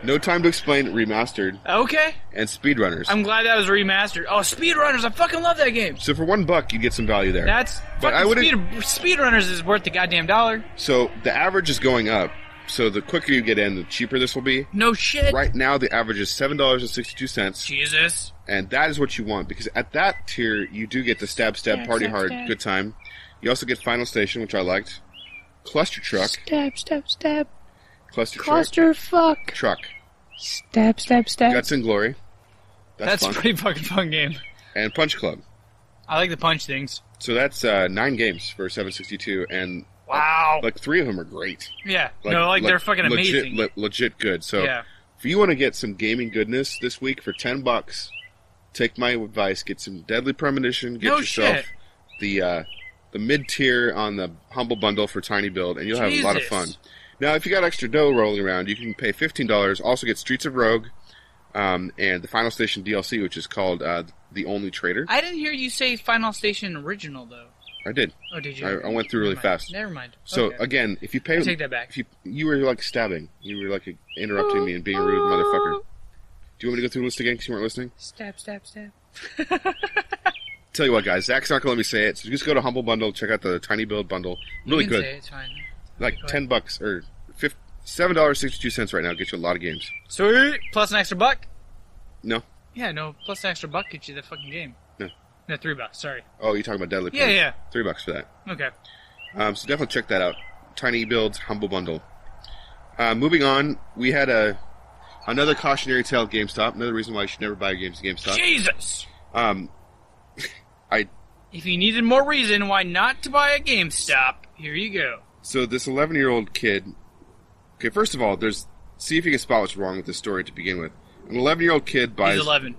No Time to Explain Remastered, okay, and Speedrunners. I'm glad that was remastered. Oh, Speedrunners! I fucking love that game. So for $1, you get some value there. That's but I would Speedrunners is worth the goddamn dollar. So the average is going up. So the quicker you get in, the cheaper this will be. No shit. Right now, the average is $7.62. Jesus. And that is what you want, because at that tier, you do get the Stab, Party Hard, Good Time. You also get Final Station, which I liked. Cluster Truck. Stab. Cluster fuck. Truck. Stab. Guts and Glory. That's fun. a pretty fucking fun game. And Punch Club. I like the punch things. So that's 9 games for $7.62, and wow, like 3 of them are great. Yeah, they're fucking amazing. Legit good. So yeah. If you want to get some gaming goodness this week for $10, take my advice. Get some Deadly Premonition. Get yourself the mid-tier on the Humble Bundle for Tiny Build, and you'll have a lot of fun. Now, if you got extra dough rolling around, you can pay $15. Also get Streets of Rogue and the Final Station DLC, which is called The Only Traitor. I didn't hear you say Final Station Original, though. I did. Oh, did you? I went through really fast. Never mind. So, okay. Again, if you pay... I take that back. If you were, like, stabbing. You were, like, interrupting me and being a rude motherfucker. Do you want me to go through the list again because you weren't listening? Stab. Tell you what, guys. Zach's not going to let me say it, so just go to Humble Bundle, check out the Tiny Build Bundle. Really you can good. Say it, it's fine. Like $10 or $7.62 right now. Get you a lot of games. Sweet. Plus an extra buck? No. Yeah, no. Plus an extra buck gets you the fucking game. No, $3. Sorry. Oh, you're talking about Deadly Premonition. Yeah. $3 for that. Okay. So definitely check that out. Tiny Builds Humble Bundle. Moving on, we had another cautionary tale at GameStop. Another reason why you should never buy games at GameStop. Jesus. If you needed more reason why not to buy a GameStop, here you go. So this 11-year-old kid Okay, first of all, see if you can spot what's wrong with this story to begin with. An 11-year-old kid buys... He's 11.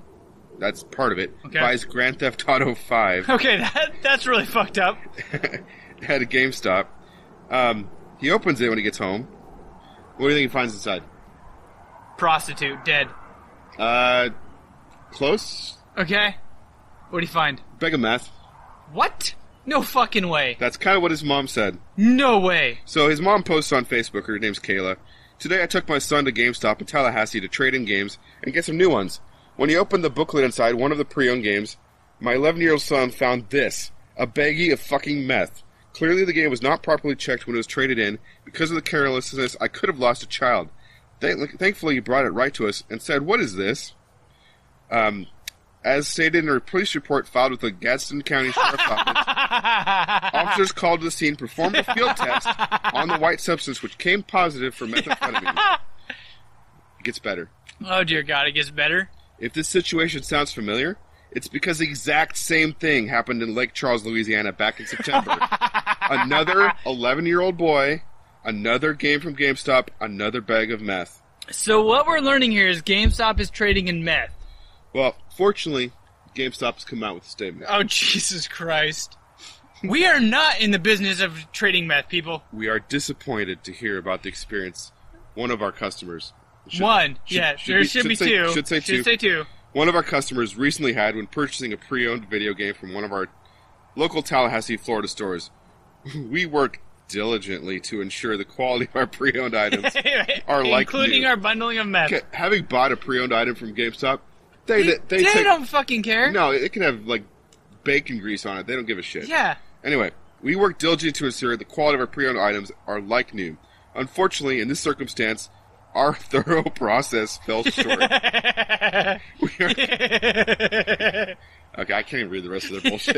That's part of it. Okay. Buys Grand Theft Auto 5. Okay, that's really fucked up. At a GameStop. He opens it when he gets home. What do you think he finds inside? Prostitute, dead. Close? Okay. What do you find? Bag of meth. What? No fucking way. That's kind of what his mom said. No way. So his mom posts on Facebook, her name's Kayla. Today I took my son to GameStop in Tallahassee to trade in games and get some new ones. When he opened the booklet inside one of the pre-owned games, my 11-year-old son found this, a baggie of fucking meth. Clearly the game was not properly checked when it was traded in. Because of the carelessness, I could have lost a child. Thankfully he brought it right to us and said, "What is this?" As stated in a police report filed with the Gadsden County Sheriff's Office, officers called to the scene performed a field test on the white substance, which came positive for methamphetamine. It gets better. Oh, dear God, it gets better? If this situation sounds familiar, it's because the exact same thing happened in Lake Charles, Louisiana back in September. Another 11-year-old boy, another game from GameStop, another bag of meth. So what we're learning here is GameStop is trading in meth. Well, fortunately, GameStop has come out with a statement. Oh, Jesus Christ. We are not in the business of trading meth, people. We are disappointed to hear about the experience one of our customers... There should be two. Should say two. One of our customers recently had when purchasing a pre-owned video game from one of our local Tallahassee, Florida stores. We work diligently to ensure the quality of our pre-owned items are like including new. Our bundling of meth. Okay, having bought a pre-owned item from GameStop, they don't fucking care. No, it can have like bacon grease on it. They don't give a shit. Yeah. Anyway, we work diligently to ensure the quality of our pre-owned items are like new. Unfortunately, in this circumstance, our thorough process fell short. Okay, I can't even read the rest of their bullshit.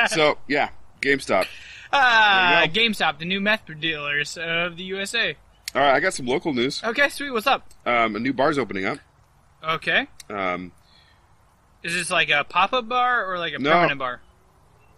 So, yeah, GameStop. GameStop, the new meth dealers of the USA. All right, I got some local news. Okay, sweet. What's up? A new bar's opening up. Okay. Is this like a pop-up bar or like a permanent bar?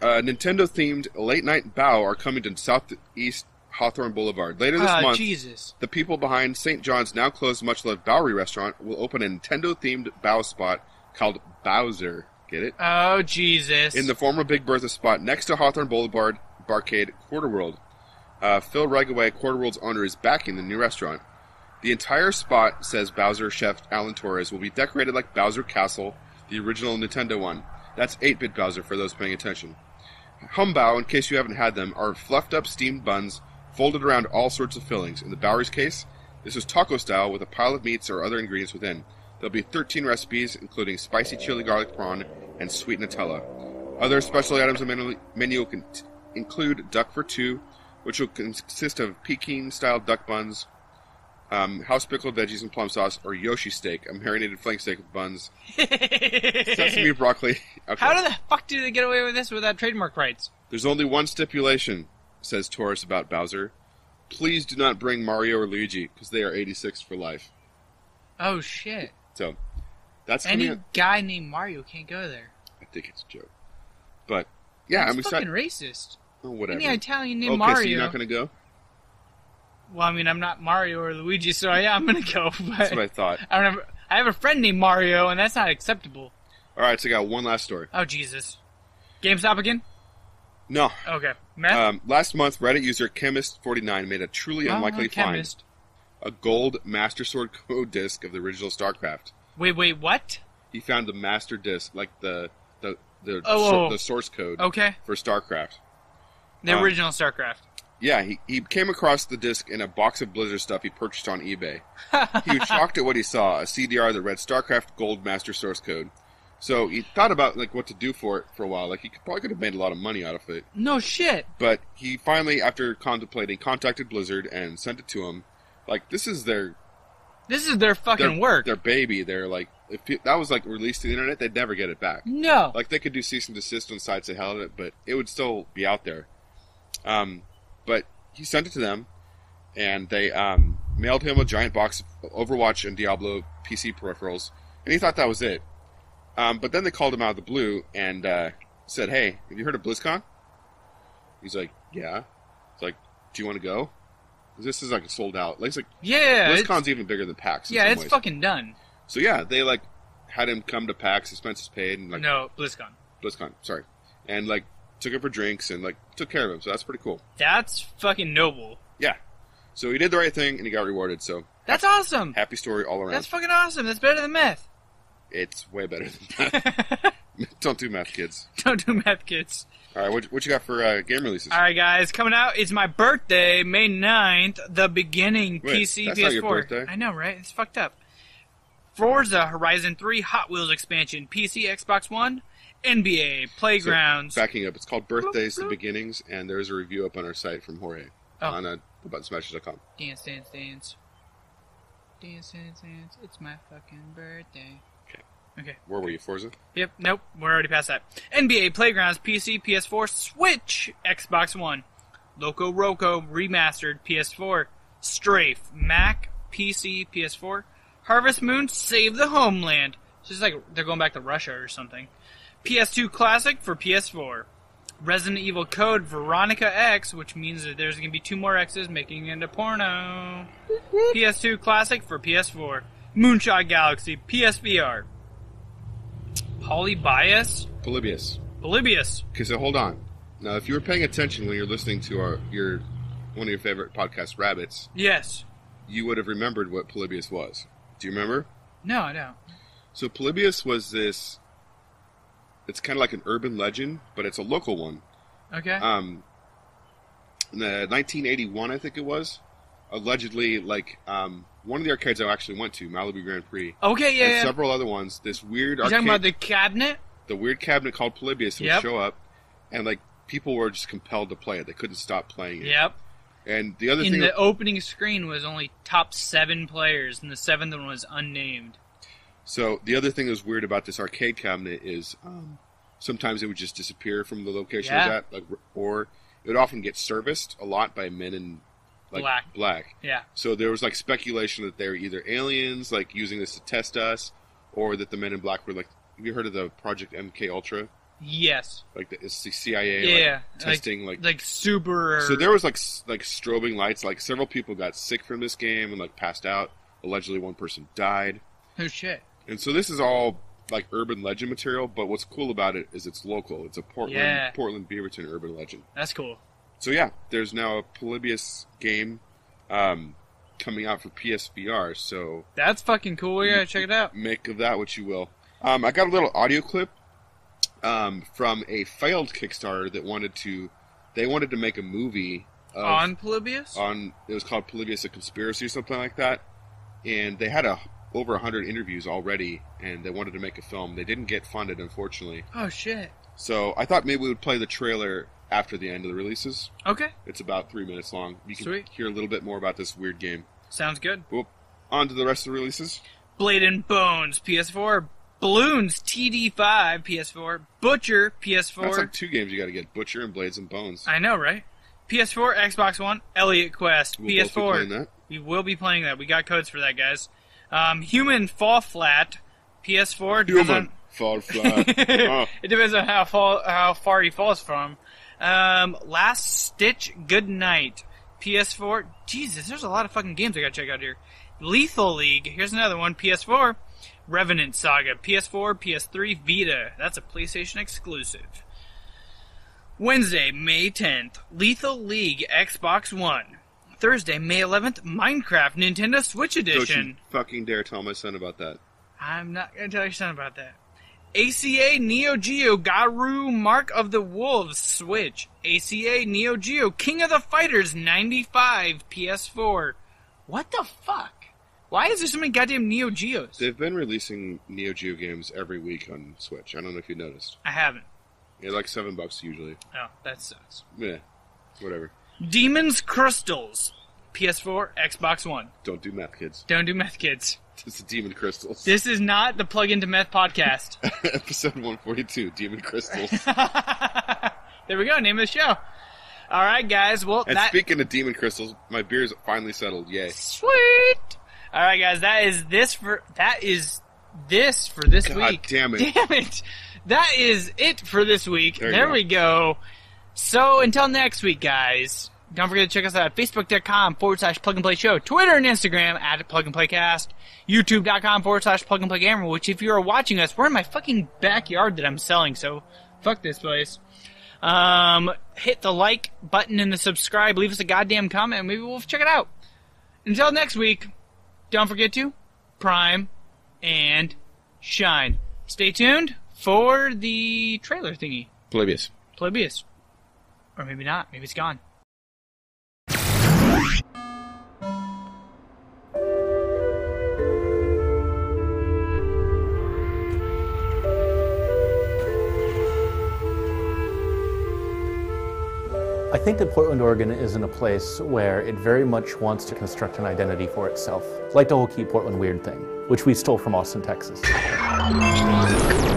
Nintendo-themed late-night bow are coming to Southeast Hawthorne Boulevard. Later this month, Jesus. The people behind St. John's now-closed much-loved Bowery restaurant will open a Nintendo-themed bow spot called Bowser. Get it? Oh, Jesus. In the former Big Bertha spot next to Hawthorne Boulevard Barcade Quarterworld. Phil Regaway, Quarterworld's owner, is backing the new restaurant. The entire spot, says Bowser chef Alan Torres, will be decorated like Bowser Castle, the original Nintendo one. That's 8-bit Bowser for those paying attention. Humbao, in case you haven't had them, are fluffed-up steamed buns folded around all sorts of fillings. In the Bowery's case, this is taco style with a pile of meats or other ingredients within. There'll be 13 recipes, including spicy chili garlic prawn and sweet Nutella. Other special items on the menu will include duck for two, which will consist of Peking-style duck buns, house-pickled veggies and plum sauce, or Yoshi steak, a marinated flank steak with buns, sesame broccoli. Okay. How the fuck do they get away with this without trademark rights? There's only one stipulation, says Torres about Bowser. Please do not bring Mario or Luigi, because they are 86 for life. Oh, shit. So, that's any guy named Mario can't go there. I think it's a joke. But, yeah, that's I'm fucking excited. racist. Oh, whatever. Any Italian named okay, Mario. So you're not going to go? Well, I mean, I'm not Mario or Luigi, so yeah, I'm going to go. But that's what I thought. I have a friend named Mario, and that's not acceptable. Alright, so I got one last story. Oh, Jesus. GameStop again? No. Okay. Meth? Last month, Reddit user Chemist49 made a truly unlikely find. A gold Master Sword code disc of the original StarCraft. Wait, what? He found the master disc, like the source code for StarCraft. The original StarCraft. Yeah, he came across the disc in a box of Blizzard stuff he purchased on eBay. He was shocked at what he saw, a CDR that read StarCraft Gold Master Source Code. So he thought about like what to do for it for a while. Like he probably could have made a lot of money out of it. No shit. But he finally, after contemplating, contacted Blizzard and sent it to him. Like this is their fucking work. Their baby. They're like, if that was like released to the internet, they'd never get it back. No. Like they could do cease and desist on sites that held it, but it would still be out there. But he sent it to them, and they mailed him a giant box of Overwatch and Diablo PC peripherals, and he thought that was it. But then they called him out of the blue and said, "Hey, have you heard of BlizzCon?" He's like, "Yeah." It's like, "Do you want to go?" This is like sold out. Like, it's like Yeah, BlizzCon's even bigger than PAX. In Yeah, some it's ways. fucking done. So yeah, they like had him come to PAX, expenses paid, and like No, BlizzCon. BlizzCon, sorry, and like took him for drinks and like took care of him. So that's pretty cool. That's fucking noble. Yeah. So he did the right thing and he got rewarded. So That's awesome. happy story all around. That's fucking awesome. That's better than meth. It's way better than that. Don't do meth, kids. Don't do meth, kids. All right, what you got for game releases? All right, guys, coming out. It's my birthday, May 9th. The Beginning, Wait, PC, that's PS4. not your birthday. I know, right? It's fucked up. Forza Horizon 3 Hot Wheels expansion, PC, Xbox One, NBA Playgrounds. So, backing up, it's called Birthdays to Beginnings, and there's a review up on our site from Jorge on ButtonSmashers.com. Dance, dance, dance. Dance, dance, dance. It's my fucking birthday. Okay. Where were you, Forza? Yep, nope, we're already past that. NBA Playgrounds, PC, PS4, Switch, Xbox One. Loco Roco Remastered, PS4. Strafe, Mac, PC, PS4. Harvest Moon, Save the Homeland. It's just like they're going back to Russia or something. PS2 Classic for PS4. Resident Evil Code Veronica X, which means that there's going to be 2 more X's making it into porno. PS2 Classic for PS4. Moonshot Galaxy, PSVR. Polybius? Polybius. Okay, so hold on. Now, if you were paying attention when you're listening to one of your favorite podcasts, Rabbits, Yes. you would have remembered what Polybius was. Do you remember? No, I don't. So Polybius was this. It's kind of like an urban legend, but it's a local one. Okay. In the 1981, I think it was, allegedly, like one of the arcades I actually went to, Malibu Grand Prix. Okay, yeah, and yeah. several other ones. This weird You arcade. talking about the cabinet? The weird cabinet called Polybius would Yep. show up, and like people were just compelled to play it. They couldn't stop playing it. Yep. And the other In thing, the opening screen was only top 7 players, and the 7th one was unnamed. so the other thing that was weird about this arcade cabinet is sometimes it would just disappear from the location Yeah. it was at, like, or it would often get serviced a lot by men in like black. Yeah. So there was like speculation that they were either aliens, like using this to test us, or that the men in black were like. Have you heard of the Project MK Ultra? Yes. Like it's the CIA, Yeah. like, testing, like super. So there was like strobing lights. Like several people got sick from this game and like passed out. Allegedly, one person died. Oh shit. And so this is all like urban legend material. But what's cool about it is it's local. It's a Yeah. Portland Beaverton urban legend. That's cool. So yeah, there's now a Polybius game coming out for PSVR. So That's fucking cool. We gotta check it out. make of that what you will. I got a little audio clip from a failed Kickstarter that wanted to make a movie On Polybius? It was called Polybius: A Conspiracy or something like that, and they had over 100 interviews already, and they wanted to make a film. They didn't get funded, unfortunately. Oh shit. So I thought maybe we would play the trailer after the end of the releases. Okay. It's about 3 minutes long. You can Sweet. hear a little bit more about this weird game. Sounds good. Well, on to the rest of the releases. Blade and Bones, PS4. Balloons, TD5, PS4. Butcher, PS4. That's like 2 games you got to get: Butcher and Blades and Bones. I know, right? PS4, Xbox One, Elliot Quest, We'll both be PS4. playing that. We will be playing that. We got codes for that, guys. Human Fall Flat, PS4. Human Fall Flat. Oh. It depends on how far he falls from. Last Stitch Goodnight, PS4. Jesus, there's a lot of fucking games I gotta check out here. Lethal League. Here's another one. PS4. Revenant Saga. PS4, PS3, Vita. That's a PlayStation exclusive. Wednesday, May 10th. Lethal League, Xbox One. Thursday, May 11th. Minecraft, Nintendo Switch Don't Edition. you fucking dare tell my son about that. I'm not going to tell your son about that. ACA Neo Geo Garu Mark of the Wolves Switch. ACA Neo Geo King of the Fighters 95 PS4. What the fuck? Why is there so many goddamn Neo Geos? They've been releasing Neo Geo games every week on Switch. I don't know if you noticed. I haven't. Yeah, like $7 usually. Oh, that sucks. Yeah, whatever. Demons Crystals. PS4, Xbox One. Don't do meth, kids. Don't do meth, kids. It's Demon Crystals. This is not the Plug Into Meth podcast. Episode 142, Demon Crystals. There we go, name of the show. All right, guys. Well, And speaking of Demon Crystals, my beer's finally settled. Yay. Sweet. All right, guys. That is this for this God week. damn it. Damn it. That is it for this week. There you There go. we go. So until next week, guys. Don't forget to check us out at facebook.com/plug-and-play-show, Twitter and Instagram at plug-and-play-cast, youtube.com/plug-and-play-gamer, which if you're watching us, we're in my fucking backyard that I'm selling, so fuck this place. Hit the like button and the subscribe, leave us a goddamn comment, and maybe we'll check it out. Until next week, don't forget to prime and shine. Stay tuned for the trailer thingy. Polybius. Or maybe not. Maybe it's gone. I think that Portland, Oregon is in a place where it very much wants to construct an identity for itself. Like the whole Keep Portland Weird thing, which we stole from Austin, Texas.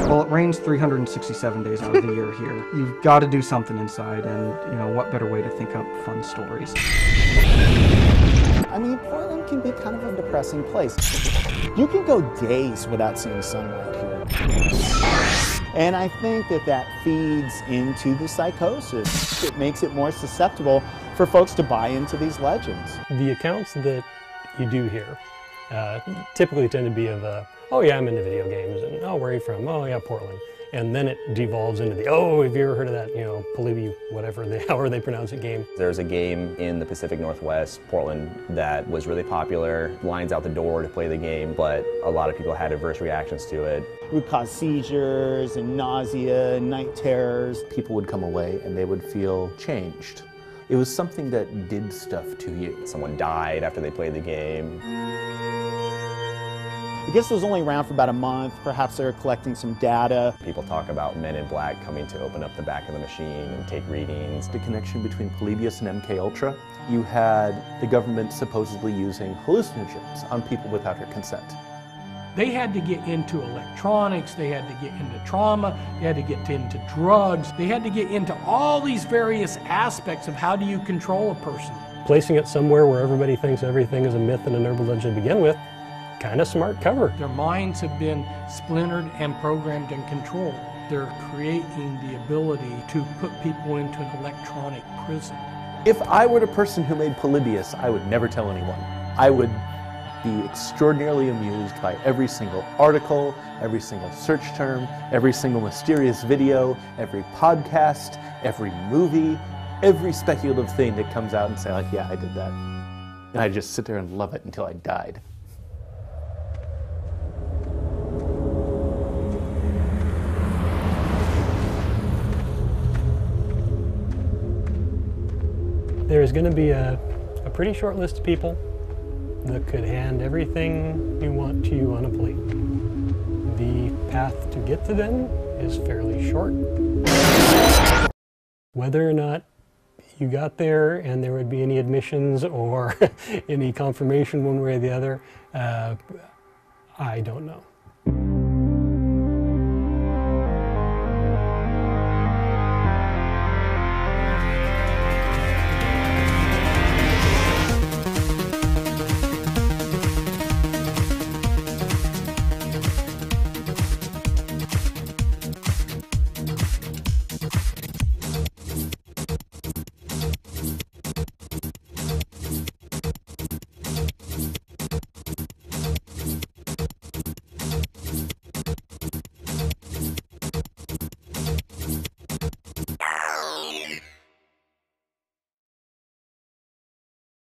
Well, it rains 367 days out of the year here. You've got to do something inside, and what better way to think up fun stories. I mean, Portland can be kind of a depressing place. You can go days without seeing sunlight here. And I think that feeds into the psychosis. It makes it more susceptible for folks to buy into these legends. The accounts that you do hear typically tend to be of, oh yeah, I'm into video games, and oh, where are you from? Oh yeah, Portland. And then it devolves into the, oh, have you ever heard of that, Polybi, whatever, however they pronounce it, game. There's a game in the Pacific Northwest, Portland, that was really popular. Lines out the door to play the game, but a lot of people had adverse reactions to it. It would cause seizures and nausea and night terrors. People would come away and they would feel changed. It was something that did stuff to you. Someone died after they played the game. I guess it was only around for about a month. Perhaps they were collecting some data. People talk about Men in Black coming to open up the back of the machine and take readings. The connection between Polybius and MK Ultra. You had the government supposedly using hallucinogens on people without their consent. They had to get into electronics, they had to get into trauma, they had to get into drugs, they had to get into all these various aspects of how do you control a person. Placing it somewhere where everybody thinks everything is a myth and an urban legend to begin with, kind of smart cover. Their minds have been splintered and programmed and controlled. They're creating the ability to put people into an electronic prison. If I were the person who made Polybius, I would never tell anyone. I would be extraordinarily amused by every single article, every single search term, every single mysterious video, every podcast, every movie, every speculative thing that comes out and say, like, yeah, I did that. And I just sit there and love it until I died. There's going to be a pretty short list of people that could hand everything you want to you on a plate. The path to get to them is fairly short. Whether or not you got there and there would be any admissions or any confirmation one way or the other, I don't know.